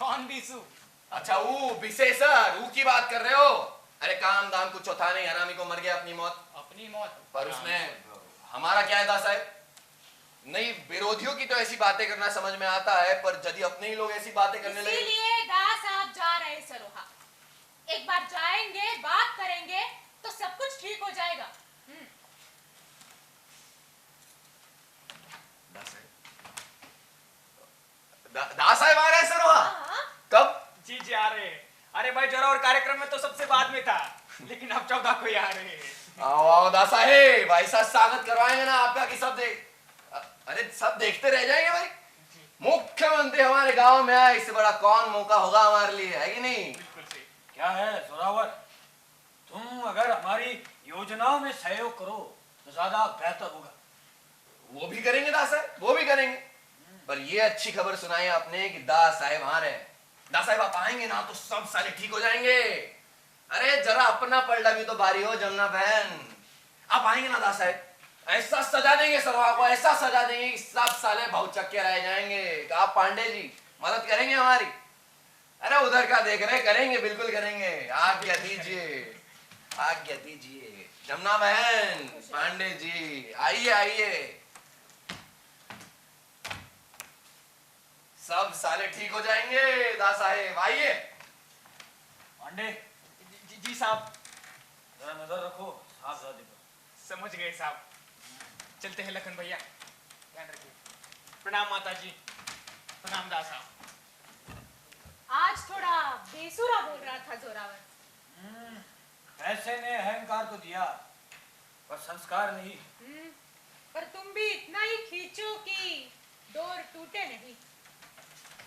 कौन बीसू? अच्छा वो विशेषर, वो की बात कर रहे हो? अरे काम दाम कुछ था नहीं, हरामी को मर गया अपनी मौत। अपनी मौत? पर उसमें हमारा क्या है दा साहेब? नहीं, विरोधियों की तो ऐसी बातें करना समझ में आता है, पर यदि अपने ही लोग ऐसी बातें करने लगे। इसीलिए दास आप जा रहे सरोहा। एक बार जाएंगे, बात करेंगे तो सब कुछ ठीक हो जाएगा। दा साहेब आ रहे हैं सरोहा? कब? जी जी आ रहे हैं। अरे भाई जोरावर कार्यक्रम में तो सबसे बाद में था, लेकिन अब 14 को ही आ रहे हैं। आओ आओ दा साहेब, ऐसा स्वागत करवाएंगे ना आपका कि सब अरे सब देखते रह जाएंगे भाई। मुख्यमंत्री हमारे गांव में आए, इससे बड़ा कौन मौका होगा हमारे लिए, है कि नहीं? बिल्कुल सही। क्या है जोरावर, तुम अगर हमारी योजनाओं में सहयोग करो तो ज्यादा बेहतर होगा। वो भी करेंगे दा साहेब, वो भी करेंगे। पर ये अच्छी खबर सुनाई आपने कि दा साहेब आ रहे हैं। दा साहेब आप आएंगे ना तो सब साले ठीक हो जाएंगे। अरे जरा अपना पलड़ा भी तो भारी हो जमुना बहन। आप आएंगे ना दा साहेब, ऐसा सजा देंगे सरोहा को, ऐसा सजा देंगे कि सब साले बहुचक्के रह जाएंगे। आप पांडे जी मदद करेंगे हमारी? अरे उधर का देख रहे, करेंगे, बिल्कुल करेंगे। आज्ञा दीजिए, आज्ञा दीजिए जमुना बहन, पांडे जी आइए आइए। सब साले ठीक हो जाएंगे दा साहेब, आइए। पांडे जी साहब। जरा नजर रखो साहबजादे पर। समझ गए साहब। चलते हैं लखन भैया, ध्यान रखिए। प्रणाम माता जी। प्रणाम दास साहब। आज थोड़ा बेसुरा बोल रहा था जोरावर। पैसे ने अहंकार तो दिया पर संस्कार नहीं। पर तुम भी इतना ही खींचो कि डोर टूटे नहीं।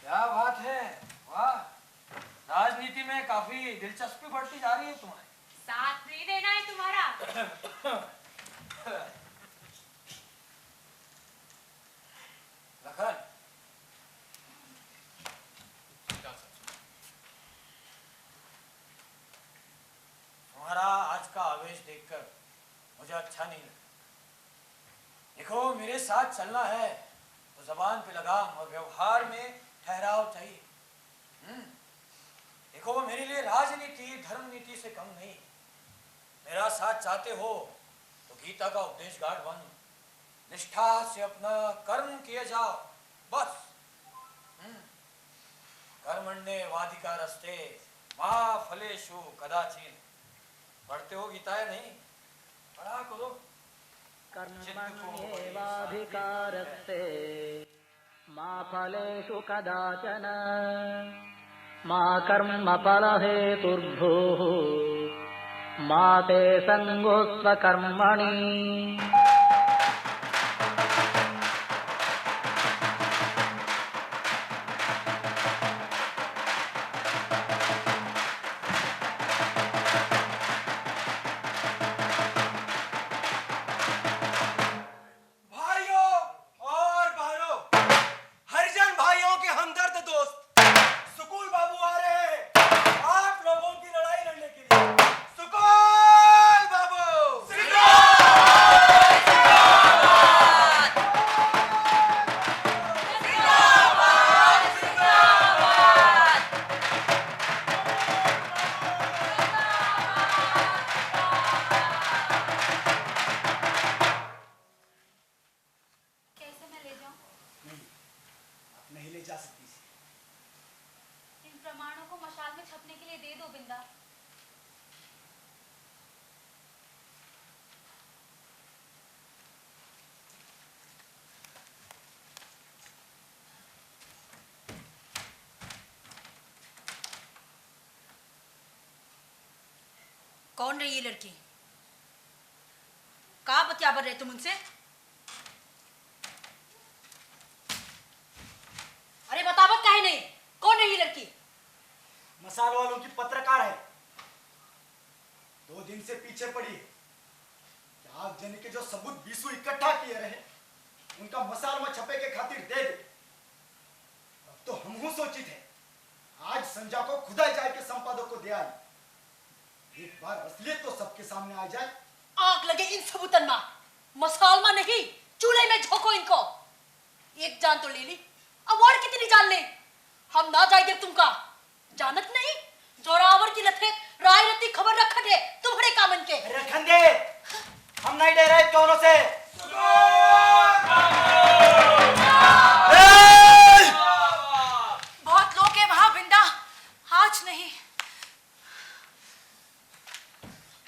क्या बात है, वाह। राजनीति में काफी दिलचस्पी बढ़ती जा रही है तुम्हारी। साथ नहीं देना है तुम्हारा। लखन, तुम्हारा आज का आवेश देखकर मुझे अच्छा नहीं लगा। देखो मेरे साथ चलना है तो जबान पे लगाम और व्यवहार में ठहराव चाहिए। देखो मेरे लिए राजनीति धर्म नीति से कम नहीं। मेरा साथ चाहते हो तो गीता का उपदेश गाढ़ बन, निष्ठा से अपना कर्म किए जाओ, बस। कर्मण्ये वाधिकारस्ते मा फलेषु कदाचिन। पढ़ते हो गीता है नहीं? पढ़ा करो। कर्मण्येवाधिकारस्ते मा फलेषु कदाचन मा कर्मफलहेतुर्भूः मा ते संगोऽस्त्व कर्मणि। कौन रही ये लड़की? का बतियाबर रहे तुम उनसे? अरे बतावत काहे नहीं? कौन है ये लड़की? मसाल वालों की पत्रकार है, 2 दिन से पीछे पड़ी है। आग जने के जो सबूत बीसू इकट्ठा किए रहे उनका मसाल में छपे के खातिर दे दे। अब तो हमहू सोची थे आज संजा को खुदा जाए के संपादक को दे आई, एक बार असलियत तो सबके सामने आ जाए। आग लगे इन सबूतन में, मसाल में नहीं, चूल्हे में झोंको इनको। एक जान तो ले ली, अब और कितनी जान ले? हम ना जाएंगे तुमका, जानत नहीं जोरावर की लथे राय रत्ती खबर रखत है तुम्हारे कामन के। रखन दे, हम नहीं डे रहे कौनों से। बहुत लोग हैं वहां बिंदा, आज नहीं।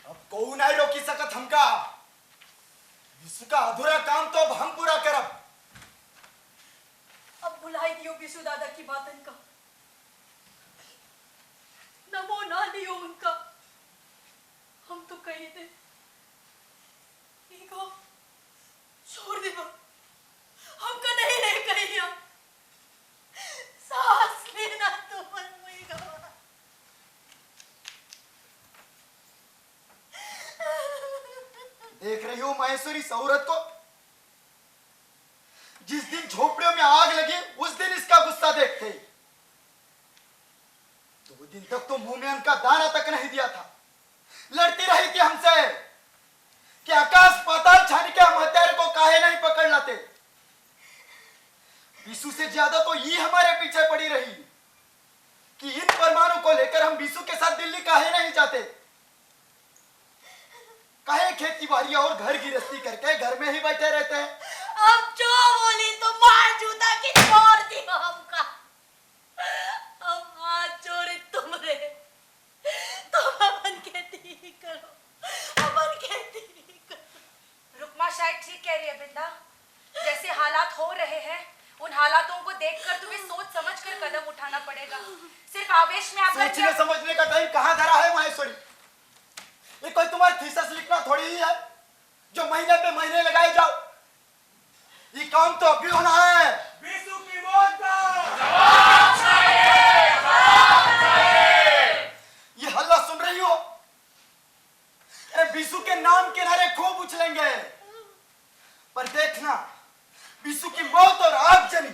अब कोई नहीं रोकी सकत हमका, इसका अधूरा काम तो अब हम पूरा करब। अब बुलाई दियो बिशु दादा की बातन का, नमो ना लियो उनका। हम तो कही थे इनको छोड़ दे, हमका नहीं रह कहीं हम सांस लेना तो मन में गवा। देख रही हूँ माहेश्वरी इस औरत को, जिस दिन झोपड़ियों में आग लगी उस दिन इसका गुस्सा देखते ही। 2 दिन तक तो मुंह में अन्न का दाना तक नहीं दिया था, लड़ती रही थी हमसे कि आकाश पाताल छान के हम हत्यारे को काहे नहीं पकड़ लाते। बीसू से ज्यादा तो ये हमारे पीछे पड़ी रही कि इन परमाणु को लेकर हम बीसू के साथ दिल्ली काहे नहीं जाते, काहे खेती बाड़ी और घर गृहस्थी करके घर में ही बैठे रहते हैं। अब जो बोली तो मार जूता की छोड़ दी हमका। अब हाथ जोड़े तुम रे, तुम अपन खेती करो, अपन खेती करो। रुकमा शायद ठीक कह रही है बिंदा, जैसे हालात हो रहे हैं उन हालातों को देखकर तुम्हें सोच समझ कर कदम उठाना पड़ेगा। सिर्फ आवेश में आकर सोचने समझने का टाइम कहाँ धरा है माहेश्वरी? ये कोई तुम्हारी थीसिस लिखना थोड़ी ही है जो महीने पे महीने लगाए जाओ। ये काम तो अभी होना है। बीसू की मौत का ये हल्ला सुन रही हो? अरे बीसू के नाम के नारे खूब उछलेंगे, पर देखना बीसू की मौत और आगजनी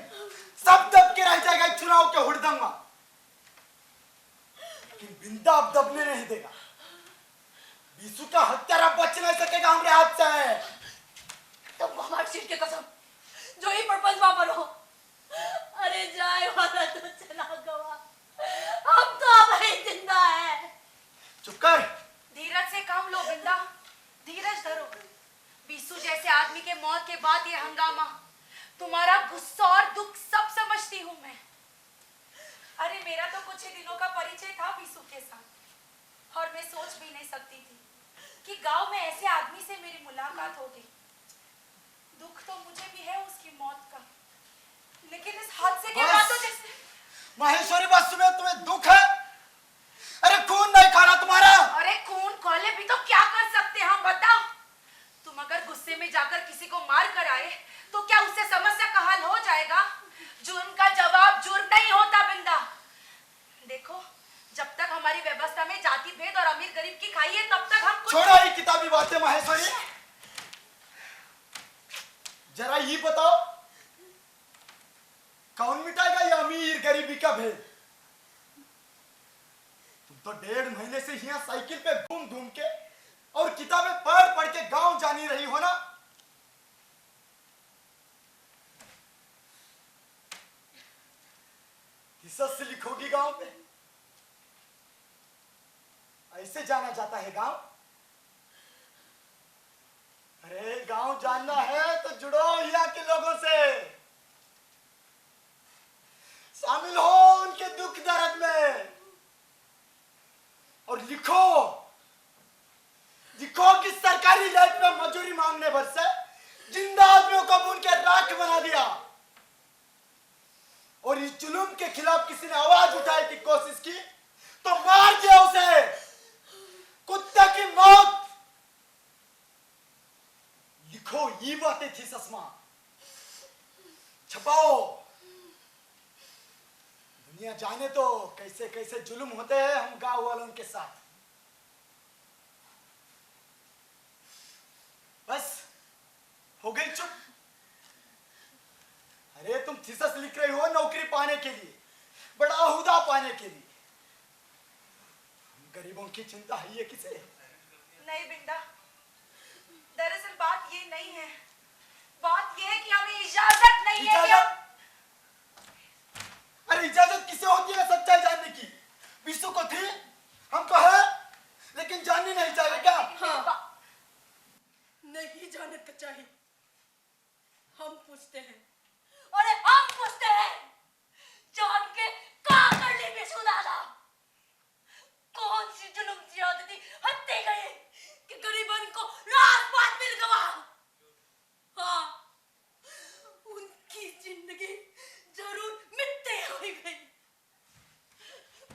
सब दब के रह जाएगा चुनाव के हुड़दंग में। लेकिन बिंदा अब दबने नहीं देगा। बीसू का हत्यारा बच नहीं सकेगा हमारे हाथ से। तुम हमारे सिर के कसम जो ही परपंच में बनो। अरे जाए वाला तो चला गवा, हम तो अब ही जिंदा है। चुप कर। धीरज से काम लो बिंदा, धीरज धरो। बीसू जैसे आदमी के मौत के बाद ये हंगामा, तुम्हारा गुस्सा और दुख सब समझती हूँ मैं। अरे मेरा तो कुछ ही दिनों का परिचय था बीसू के साथ, और मैं सोच भी नहीं सकती थी कि गांव में ऐसे आदमी से मेरी मुलाकात होगी। दुख तो मुझे भी है उसकी मौत का, लेकिन इस हादसे के बाद तो जैसे माहेश्वरी बस तुम्हें दुख है? अरे खून नहीं खाना तुम्हारा? अरे खून खोले भी तो क्या कर सकते हैं हम, बताओ। तुम अगर गुस्से में जाकर किसी को मार कर आए तो क्या उससे समस्या का हल हो जाएगा? जुर्म का जवाब जुर्म नहीं होता बिंदा। देखो, जब तक हमारी व्यवस्था में जाति भेद और अमीर गरीब की खाई है तब तक हम छोड़ो ये किताबी बातें माहेश्वरी, जरा ये बताओ कौन मिटाएगा ये अमीर गरीबी का भेद? तुम तो 1.5 महीने से यहाँ साइकिल पे घूम घूम के और किताबें पढ़ पढ़ के गांव जानी रही हो ना। किसस से लिखोगी गांव पे? ऐसे जाना जाता है गांव? अरे गांव जानना है तो जुड़ो यहाँ के लोगों से, शामिल हो उनके दुख दर्द में और लिखो लिखो कि सरकारी लाइफ में मजदूरी मांगने भर से जिंदा आदमियों को भून के राख बना दिया, और इस जुल्म के खिलाफ किसी ने आवाज उठाने की कोशिश की तो मार दिया उसे कुत्ते की मौत। यही बातें थी ससमा। छपाओ, दुनिया जाने तो कैसे कैसे जुल्म होते हैं हम गांव वालों के साथ। बस हो गई चुप। अरे तुम थीसिस लिख रही हो नौकरी पाने के लिए, बड़ा ओहदा पाने के लिए। गरीबों की चिंता है ये किसे? नहीं बिंदा, दरअसल बात ये नहीं है। बात ये है कि हमें इजाजत नहीं है कि हम... अरे इजाजत किसे होती है सच्चाई जानने की? विशु को थी, हमको है, लेकिन जाननी नहीं चाहिए क्या? हाँ। नहीं जानत का चाहिए। हम पूछते हैं, अरे हम पूछते हैं, जान के का कर ली विशु दादा? कौन सी जुल्म ज्यादती हत्ते गए कि गरीबन को राजपाट मिल गवा? हाँ, उनकी जिंदगी जरूर मिटते हुई गई,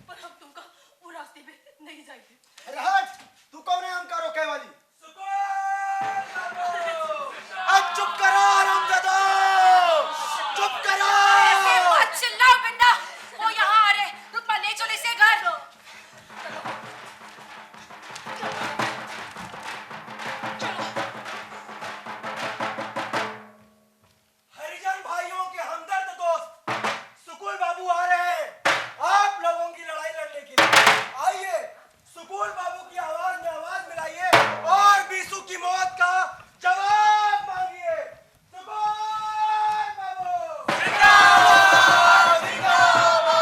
पर हम तुमका वो रास्ते पे नहीं जाएंगे। अरे हट, तू कौन है हमका रोके वाली? अब चुप करो रामजादा, चुप करो। ऐसे मत चिल्लाओ बिंदा, वो यहाँ आ रहे, रुकमा ले चलो इसे घर। हरिजन भाइयों के हमदर्द दोस्त सुकुल बाबू आ रहे हैं आप लोगों की लड़ाई लड़ने के लिए। आइए, सुकुल बाबू की आवाज में आवाज मिलाइए और बीसू की मौत का जवाब मांगिए। सुकुल बाबू जिंदाबाद, जिंदाबाद।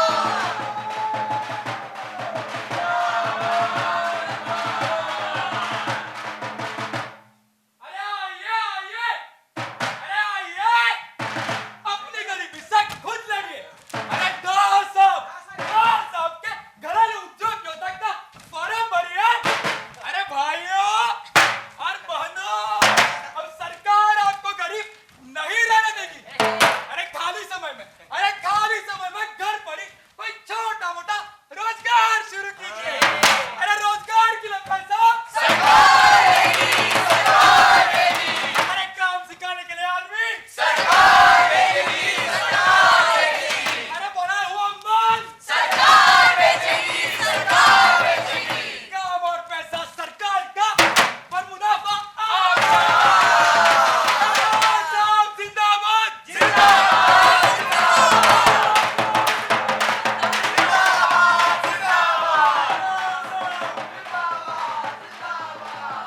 अरे आइए आइए, अरे आइए, अपनी गरीबी से खुद लड़िए। अरे दास साहब के घरेलू उद्योग योजना का फॉर्म भरिए। अरे भाइयों और बहनों, अब सरकार आपको गरीब नहीं रहने देगी। अरे खाली समय में घर पड़ी कोई छोटा मोटा रोजगार शुरू कीजिए। अरे रोजगार के लिए पैसा सरकार देगी, सरकार देगी। अरे काम सिखाने के लिए आदमी सरकार देगी, सरकार देगी। अरे बना हुआ मन सरकार बेचेगी, सरकार बेचेगी। काम और पैसा सरकार का, पर मुनाफा आपका। साहब जिंदाबाद, जिंदाबाद,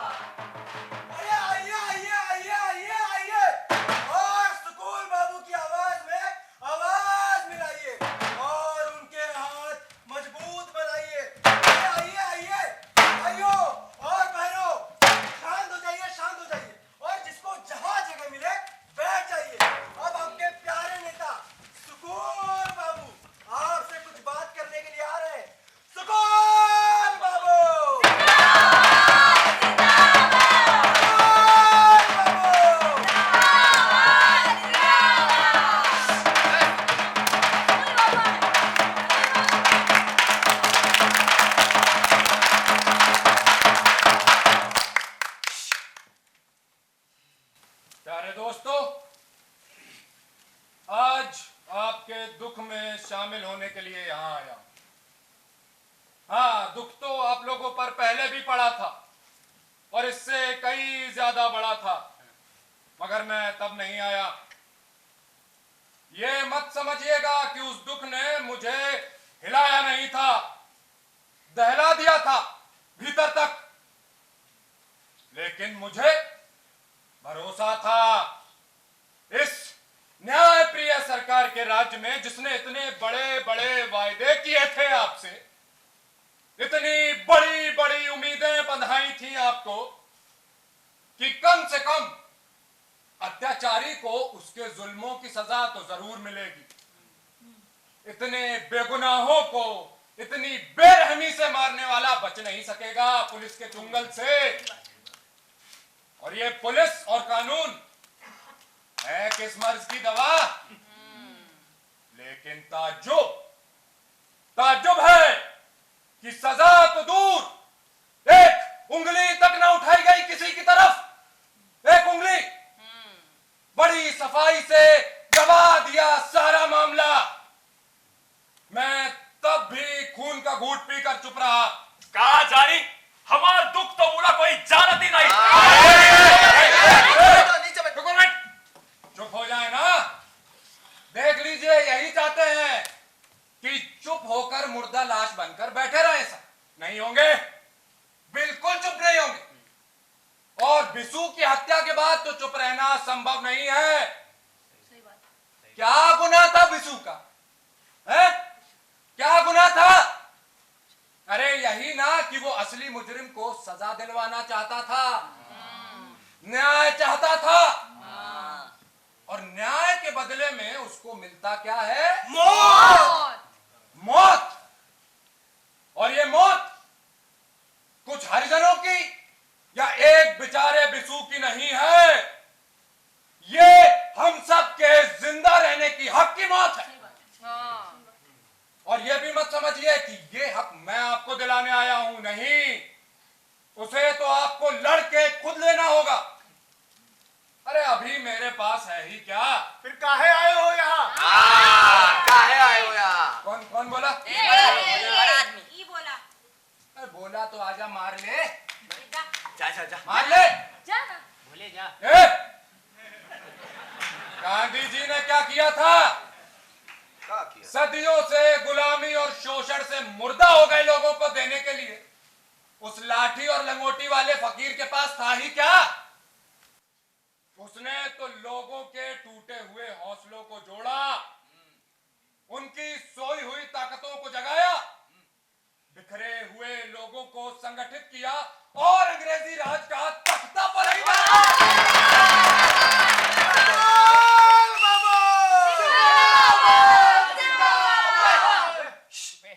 अरे आइए आइए आइए आइए आइए और सुकुल बाबू की आवाज में आवाज मिलाइए और उनके हाथ मजबूत बनाइए। अरे आइए आइए भाइयों और बहनों, शांत हो जाइए, शांत हो जाइए और जिसको जहां जगह मिले बैठ जाइए। अब आपके प्यारे नेता सुकुल बाबू आपसे कुछ बात करने के लिए आ रहे हैं। सुकुल बाबू प्यारे दोस्तों, आज आपके दुख में शामिल होने के लिए यहाँ आया हूं। हाँ, दुख तो आप लोगों पर पहले भी पड़ा था और इससे कई ज्यादा बड़ा था, मगर मैं तब नहीं आया। ये मत समझिएगा कि उस दुख ने मुझे हिलाया नहीं था, दहला दिया था भीतर तक, लेकिन मुझे भरोसा था इस न्यायप्रिय सरकार के राज्य में, जिसने इतने बड़े बड़े वायदे किए थे आपसे, इतनी बड़ी बड़ी उम्मीदें बंधाई थी आपको कि कम से कम अत्याचारी को उसके जुल्मों की सजा तो जरूर मिलेगी, इतने बेगुनाहों को इतनी बेरहमी से मारने वाला बच नहीं सकेगा पुलिस के चुंगल से। और ये पुलिस और कानून है किस मर्ज की दवा? लेकिन ताज्जुब है कि सजा तो दूर, एक उंगली तक ना उठाई गई किसी की तरफ, एक उंगली। का घूंट पीकर चुप रहा। कहा जानी हमार दुख तो मुला कोई जानत ही नहीं। चुप हो जाए ना। देख लीजिए, यही चाहते हैं कि चुप होकर मुर्दा लाश बनकर बैठे रहे। सब नहीं होंगे, बिल्कुल चुप नहीं होंगे। और बिसु की हत्या के बाद तो चुप रहना संभव नहीं है। क्या गुनाह था बिसु का? है क्या गुनाह था? अरे यही ना कि वो असली मुजरिम को सजा दिलवाना चाहता था, न्याय चाहता था। और न्याय के बदले में उसको मिलता क्या है? मौत। मौत। और ये मौत कुछ हरिजनों की या एक बेचारे बिसु की नहीं है, ये हम सब के जिंदा रहने की हक की मौत है। और ये भी मत समझिए कि ये हक मैं आपको दिलाने आया हूं, नहीं, उसे तो आपको लड़के खुद लेना होगा। अरे अभी मेरे पास है ही क्या? फिर काहे आए हो यहाँ? काहे आए हो यहाँ? कौन कौन बोला? ई बोला। अरे बोला तो आजा, मार ले। जा जा जा, मार ले। जा ना। बोले जा। गांधी जी ने क्या किया था? क्या किया? सदियों से गुलामी और शोषण से मुर्दा हो गए लोगों को देने के लिए उस लाठी और लंगोटी वाले फकीर के पास था ही क्या? उसने तो लोगों के टूटे हुए हौसलों को जोड़ा, उनकी सोई हुई ताकतों को जगाया, बिखरे हुए लोगों को संगठित किया और अंग्रेजी राज का तख्ता पलटा।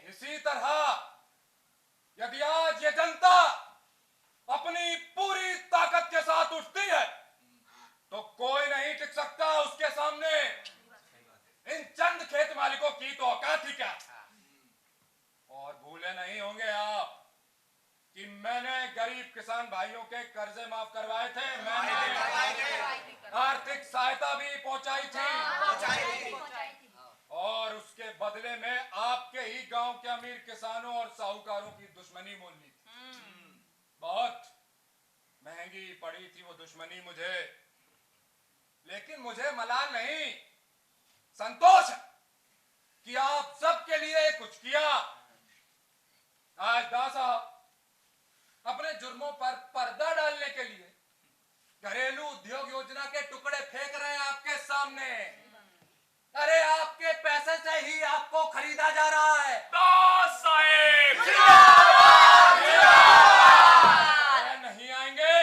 इसी तरह यदि आज ये जनता अपनी पूरी ताकत के साथ उठती है तो कोई नहीं टिक सकता उसके सामने। इन चंद खेत मालिकों की तो औकात ही क्या। और भूले नहीं होंगे आप कि मैंने गरीब किसान भाइयों के कर्जे माफ करवाए थे, मैंने आर्थिक सहायता भी पहुंचाई थी। और उसके बदले में आपके ही गांव के अमीर किसानों और साहूकारों की दुश्मनी मोल ली थी। बहुत महंगी पड़ी थी वो दुश्मनी मुझे, लेकिन मुझे मलाल नहीं, संतोष है कि आप सबके लिए कुछ किया। आज दास साहब अपने जुर्मों पर पर्दा डालने के लिए घरेलू उद्योग योजना के टुकड़े फेंक रहे हैं आपके सामने। अरे आपके पैसे से ही आपको खरीदा जा रहा है। दास साहेब नहीं आएंगे,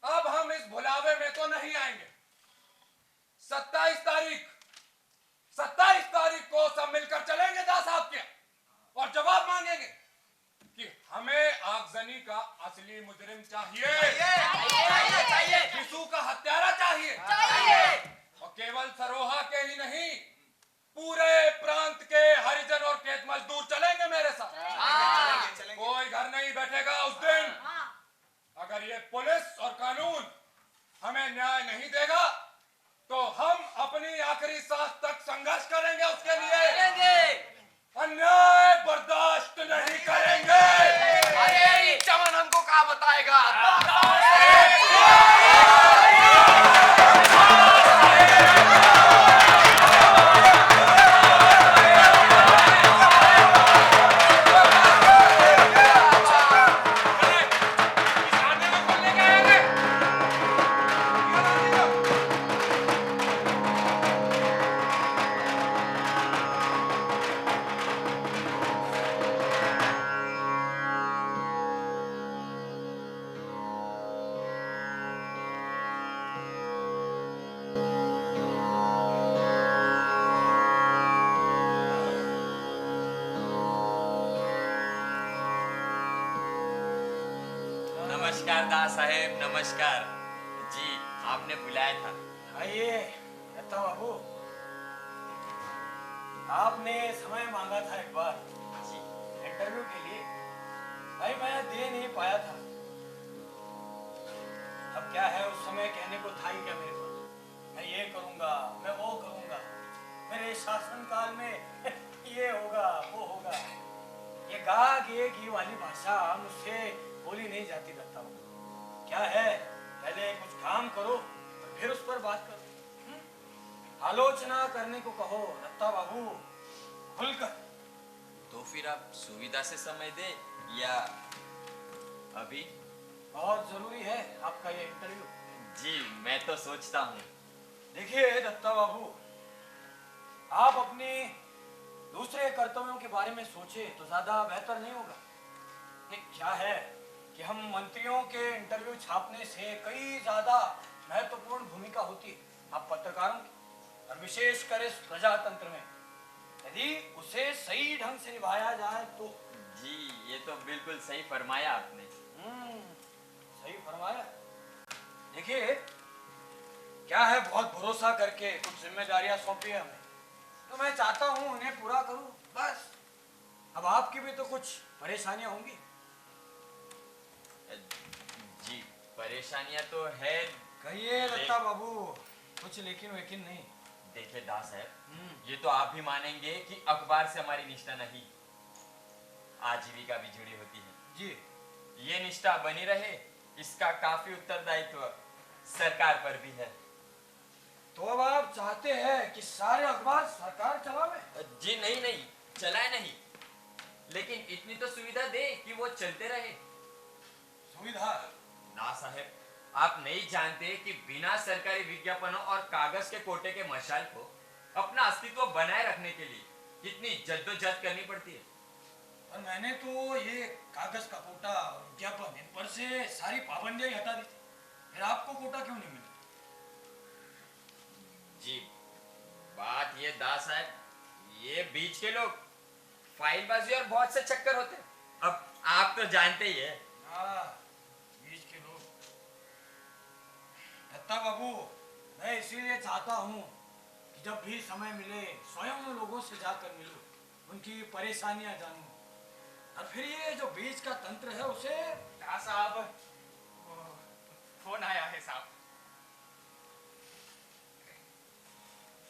अब हम इस भुलावे में तो नहीं आएंगे। 27 तारीख को सब मिलकर चलेंगे दास साहब के और जवाब मांगेंगे कि हमें आगजनी का असली मुजरिम चाहिए, बिसु का हत्यारा चाहिए। और केवल सरोहा के ही नहीं, पूरे प्रांत के हरिजन और खेत मजदूर चलेंगे मेरे साथ। कोई घर नहीं बैठेगा उस दिन। अगर ये पुलिस और कानून हमें न्याय नहीं देगा तो हम अपनी आखिरी सांस तक संघर्ष करेंगे उसके लिए। अन्याय बर्दाश्त नहीं करेंगे। अरे चमन हमको क्या बताएगा? नमस्कार दास साहेब, नमस्कार जी, आपने बुलाया था। आइए दत्ता बाबू, आपने समय मांगा था एक बार जी, इंटरव्यू के लिए। भाई मैं दे नहीं पाया था। अब क्या है, उस समय कहने को था ही क्या मेरे पास। मैं ये करूंगा, मैं वो करूंगा, मेरे शासन काल में ये होगा वो होगा। गा गे घी वाली भाषा मुझसे बोली नहीं जाती दत्ता बाबू। क्या है, पहले कुछ काम करो और फिर उस पर बात करो। आलोचना करने को कहो दत्ता बाबू, खुलकर। तो फिर आप सुविधा से समय दे या अभी? बहुत जरूरी है आपका ये इंटरव्यू। जी मैं तो सोचता हूँ। देखिए दत्ता बाबू, आप अपने दूसरे कर्तव्यों के बारे में सोचे तो ज्यादा बेहतर नहीं होगा। क्या है कि हम मंत्रियों के इंटरव्यू छापने से कई ज्यादा महत्वपूर्ण भूमिका होती है आप पत्रकारों की, और विशेषकर इस प्रजातंत्र में यदि उसे सही ढंग से निभाया जाए तो। जी ये तो बिल्कुल सही फरमाया आपने। सही फरमाया। देखिए क्या है, बहुत भरोसा करके कुछ जिम्मेदारियां सौंपी है हमें, तो मैं चाहता हूं उन्हें पूरा करूं बस। अब आपकी भी तो कुछ परेशानियां होंगी। जी परेशानियां तो है। कहिए दत्ता बाबू, कुछ लेकिन वेकिन नहीं। देखिए दास साहब, ये तो आप भी मानेंगे कि अखबार से हमारी निष्ठा नहीं, आजीविका भी जुड़ी होती है। जी ये निष्ठा बनी रहे, इसका काफी उत्तरदायित्व सरकार पर भी है। तो अब आप चाहते हैं कि सारे अखबार सरकार चलावे? जी नहीं नहीं, चलाए नहीं, लेकिन इतनी तो सुविधा दे कि वो चलते रहे। सुविधा? ना साहब, आप नहीं जानते कि बिना सरकारी विज्ञापनों और कागज के कोटे के मशाल को अपना अस्तित्व बनाए रखने के लिए कितनी जद्दोजहद करनी पड़ती है। और मैंने तो ये कागज का कोटा और विज्ञापन, इन पर से सारी पाबंदियां ही हटा दी थी, फिर आपको कोटा क्यों नहीं मिला? जी बात ये दास साहब, ये बीच के लोग फाइलबाजी और बहुत से चक्कर होते हैं। अब आप तो जानते ही है। बीच के लोग। दत्ता बाबू, मैं इसीलिए चाहता हूँ कि जब भी समय मिले स्वयं लोगों से जाकर मिलूं, उनकी परेशानियां जानूं, और फिर ये जो बीच का तंत्र है उसे। साहब फोन आया है साहब,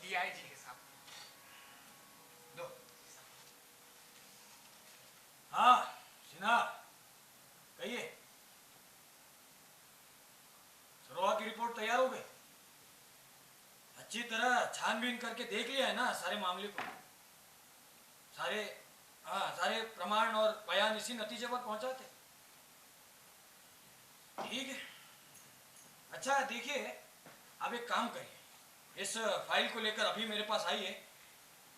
डीआईजी है साहब। दो। हाँ सिन्हा, कहिए। सरोहा की रिपोर्ट तैयार हो गई? अच्छी तरह छानबीन करके देख लिया है ना सारे मामले को? सारे प्रमाण और बयान इसी नतीजे पर पहुंचाते। ठीक है। अच्छा देखिए, आप एक काम करिए, इस फाइल को लेकर अभी मेरे पास आइए,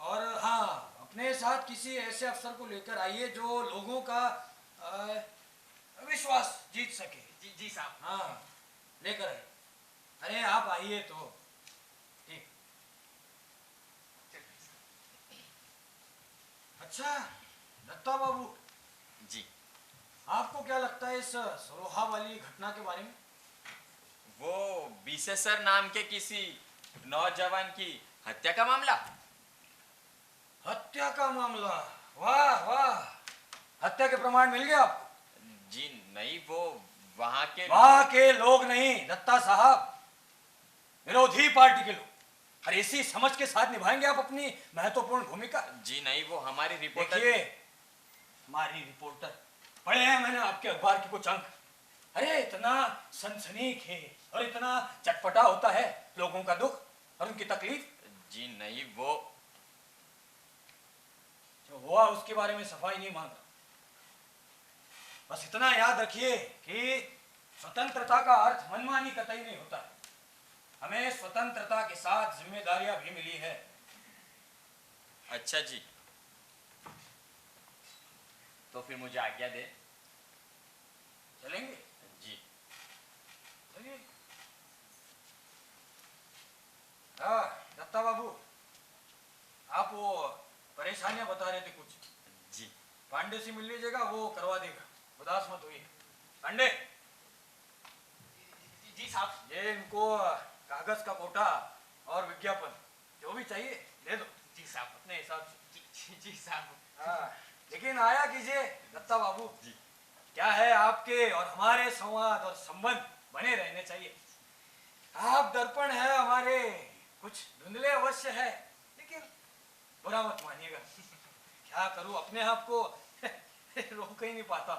और हाँ अपने साथ किसी ऐसे अफसर को लेकर आइए जो लोगों का विश्वास जीत सके। जी जी साहब। हाँ लेकर आइए। अरे आप आइए तो। ठीक। अच्छा दत्ता बाबू जी, आपको क्या लगता है इस सरोहा वाली घटना के बारे में? वो बीसेसर नाम के किसी नौजवान की हत्या का मामला। हत्या का मामला? वाह वाह, हत्या के प्रमाण मिल गए आपको? जी नहीं, वो वहां के लोग नहीं दत्ता साहब, विरोधी पार्टी के लोग। और इसी समझ के साथ निभाएंगे आप अपनी महत्वपूर्ण भूमिका? जी नहीं, वो हमारी रिपोर्टर। देखिए, हमारी रिपोर्टर पढ़े हैं मैंने आपके अखबार के कुछ अंक। अरे इतना सनसनीखेज और इतना चटपटा होता है लोगों का दुख और उनकी तकलीफ। जी नहीं, वो जो हुआ उसके बारे में सफाई नहीं मांग रहा, बस इतना याद रखिए कि स्वतंत्रता का अर्थ मनमानी कतई नहीं होता है। हमें स्वतंत्रता के साथ जिम्मेदारियां भी मिली है। अच्छा जी, तो फिर मुझे आज्ञा दे। चलेंगे? जी चलिए। दत्ता बाबू, आप वो परेशानियां बता रहे थे कुछ। जी, पांडे से मिल लीजिएगा, वो करवा देगा, उदास मत होइए। पांडे। जी साहब। ये इनको कागज का कोटा और विज्ञापन जो भी चाहिए दे दो। जी साहब। अपने हिसाब से। जी साहब। हाँ, लेकिन आया कीजिए दत्ता बाबू। जी। क्या है, आपके और हमारे संवाद और संबंध बने रहने चाहिए। आप दर्पण है हमारे, कुछ धुंधले अवश्य है, लेकिन बुरा मत मानिएगा। क्या करूं, अपने आप को रोक ही नहीं पाता।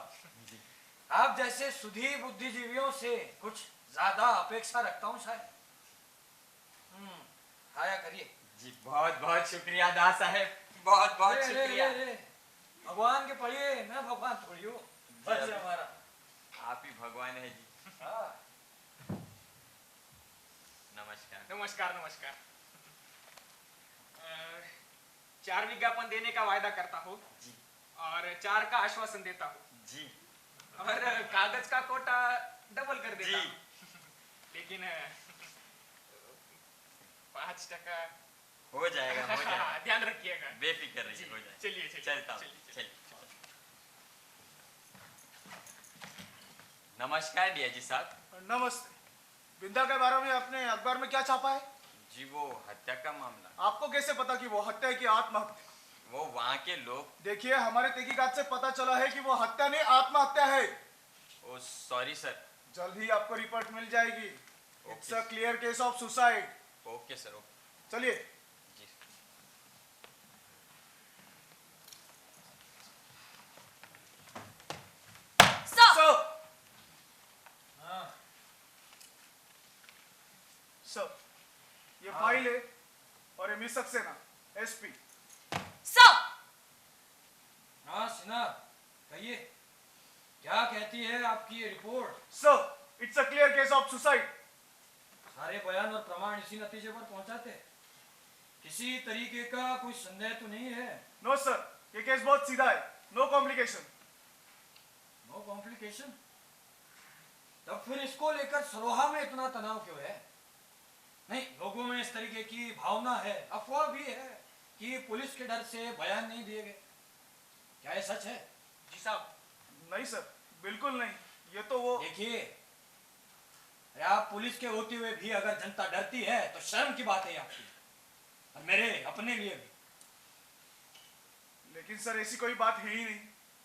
आप जैसे सुधी बुद्धिजीवियों से कुछ ज्यादा अपेक्षा रखता हूँ शायद। आया करिए। जी बहुत बहुत शुक्रिया दास साहब, बहुत बहुत रे, रे, शुक्रिया। रे, रे। भगवान के पढ़िए, मैं भगवान थोड़ी हूँ। बस जी, हमारा आप ही भगवान है जी। हाँ। नमस्कार। नमस्कार नमस्कार। 4 विज्ञापन देने का वायदा करता हूँ और 4 का आश्वासन देता हूँ जी और कागज का कोटा डबल कर देता जी। हूँ, लेकिन 5% हो जाएगा, हो जाएगा। ध्यान रखिएगा। बेफिक्र रहिए, हो जाएगा। चलिए चलिए चलता हूँ, चलिए, चलिए। नमस्कार डिया जी साहब। नमस्ते। बिंदा के बारे में अपने अखबार में क्या छापा है? जी वो हत्या का मामला। आपको कैसे पता कि वो हत्या है कि आत्महत्या? वो वहाँ के लोग। देखिए, हमारे तहकीकात से पता चला है कि वो हत्या नहीं आत्महत्या है। ओ सॉरी सर। जल्द ही आपको रिपोर्ट मिल जाएगी। It's a okay. Clear case of suicide. Okay sir, okay. चलिए। जी सर, सर, ये फाइल है और ये मिस सक्सेना, एसपी। सर, हाँ सिन्हा, कहिए क्या कहती है आपकी ये report? Sir, it's a clear case of suicide. सारे बयान और प्रमाण इसी नतीजे पर पहुंचाते हैं। किसी तरीके का कोई संदेह तो नहीं है? नो सर, ये केस बहुत सीधा है। No complication. No complication? तब फिर इसको लेकर सरोहा में इतना तनाव क्यों है? नहीं, लोगों में इस तरीके की भावना है, अफवाह भी है कि पुलिस के डर से बयान नहीं दिए गए। क्या ये सच है? जी साहब। नहीं सर, बिल्कुल नहीं। ये तो वो। देखिए, अरे आप पुलिस के होते हुए भी अगर जनता डरती है तो शर्म की बात है आपकी और मेरे अपने लिए भी। लेकिन सर, ऐसी कोई बात है ही नहीं।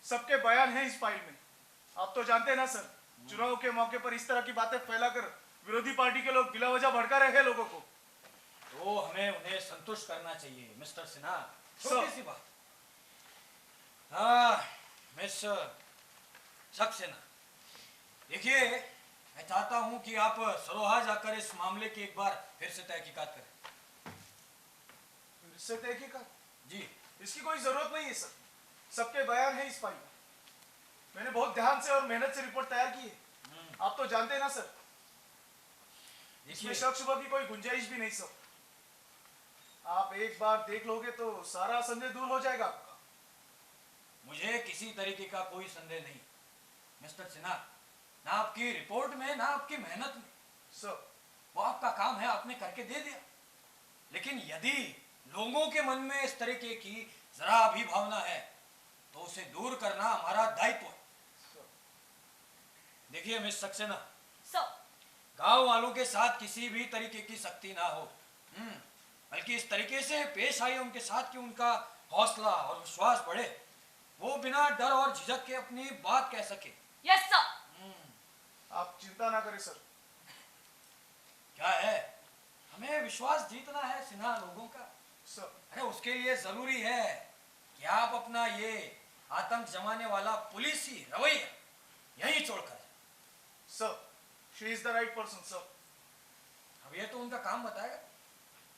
सबके बयान हैं इस फाइल में। आप तो जानते हैं ना सर, चुनाव के मौके पर इस तरह की बातें फैलाकर विरोधी पार्टी के लोग बिला वजह भड़का रहे हैं लोगों को। तो हमें उन्हें संतुष्ट करना चाहिए मिस्टर सिन्हा। सर। छोटी सी बात। हाँ मिस सक्सेना, देखिए मैं चाहता हूं कि आप सरोहा जाकर इस मामले की एक बार फिर से तहकीकात करें। फिर से तहकीकात? जी। इसकी कोई जरूरत नहीं है सर। सबके बयान हैं इस फाइल में। मैंने बहुत ध्यान से और मेहनत से रिपोर्ट तैयार की है। आप तो जानते हैं ना सर, इसमें शक शुबा की कोई गुंजाइश भी नहीं सर। आप एक बार देख लोगे तो सारा संदेह दूर हो जाएगा आपका। मुझे किसी तरीके का कोई संदेह नहीं मिस्टर सिन्हा, ना आपकी रिपोर्ट में ना आपकी मेहनत में। सर, वो आपका काम है, आपने करके दे दिया। लेकिन यदि लोगों के मन में इस तरीके की जरा भी भावना है तो उसे दूर करना हमारा दायित्व है। देखिए मिस सक्सेना, सर, गांव वालों के साथ किसी भी तरीके की सख्ती ना हो, बल्कि इस तरीके से पेश आए उनके साथ कि उनका हौसला और विश्वास बढ़े, वो बिना डर और झिझक के अपनी बात कह सके। Yes sir. आप चिंता ना करें सर। क्या है, हमें विश्वास जीतना है सिन्हा लोगों का। सर, अरे उसके लिए जरूरी है कि आप अपना ये आतंक जमाने वाला पुलिसी रवैया यही छोड़कर। Sir, she is the right person sir. अब ये तो उनका काम बताएगा।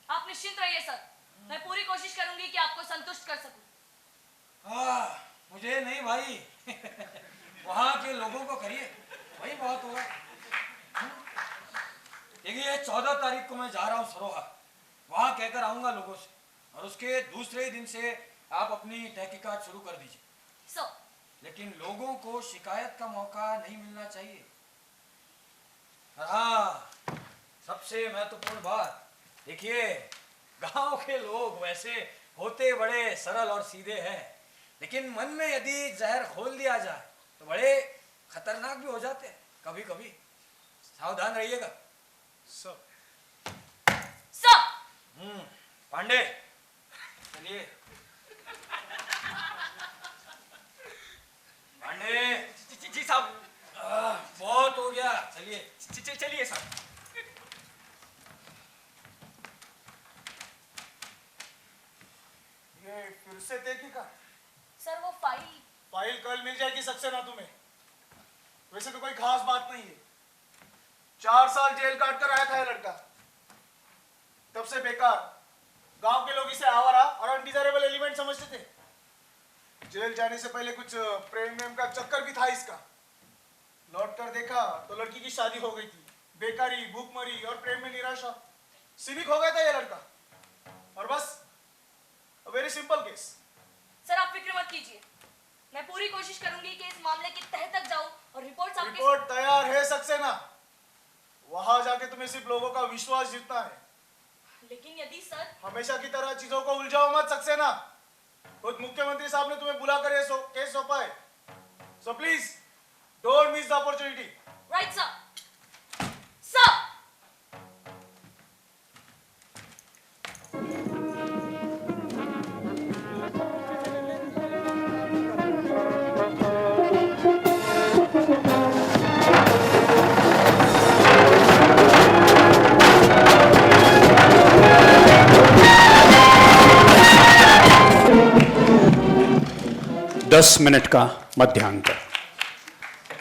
आप निश्चिंत रहिए सर, मैं पूरी कोशिश करूंगी कि आपको संतुष्ट कर सकूं। मुझे नहीं भाई वहां के लोगों को करिए, वही बहुत होगा। देखिए 14 तारीख को मैं जा रहा हूँ सरोहा, वहां कहकर आऊंगा लोगों से, और उसके दूसरे दिन से आप अपनी तहकीकात शुरू कर दीजिए। सर, लेकिन लोगों को शिकायत का मौका नहीं मिलना चाहिए। हाँ, सबसे महत्वपूर्ण बात, देखिए गांव के लोग वैसे होते बड़े सरल और सीधे हैं, लेकिन मन में यदि जहर घोल दिया जाए तो बड़े खतरनाक भी हो जाते हैं कभी कभी। सावधान रहिएगा। सर। सर। पांडे चलिए। पांडे। जी साहब। बहुत हो गया, चलिए। चलिए साहब। ये फिर से तहकीकात? सर, वो फाइल। फाइल कल मिल जाएगी सक्सेना तुम्हें। वैसे तो कोई खास बात नहीं है, 4 साल जेल काट कर आया था ये लड़का, तब से बेकार। गांव के लोग इसे आवारा और अनडिजायरेबल एलिमेंट समझते थे। जेल जाने से पहले कुछ प्रेम का चक्कर भी था इसका। लौट कर देखा तो लड़की की शादी हो गई थी। बेकारी, भूखमरी और प्रेम में निराशा, सिनिक हो गया था ये लड़का। और बस वेरी सिंपल केस। सर आप फिक्र मत कीजिए, मैं पूरी कोशिश करूंगी कि इस मामले की तह तक जाऊं और रिपोर्ट तैयार है सक्सेना। वहां जाके तुम्हें सिर्फ लोगों का विश्वास जीतना है। लेकिन यदि सर हमेशा की तरह चीजों को उलझाओ मत सक्सेना। खुद मुख्यमंत्री साहब ने तुम्हें बुलाकर ये केस सौंपा है, so please don't miss the opportunity. Right sir. Sir दस मिनट का मध्यांतर।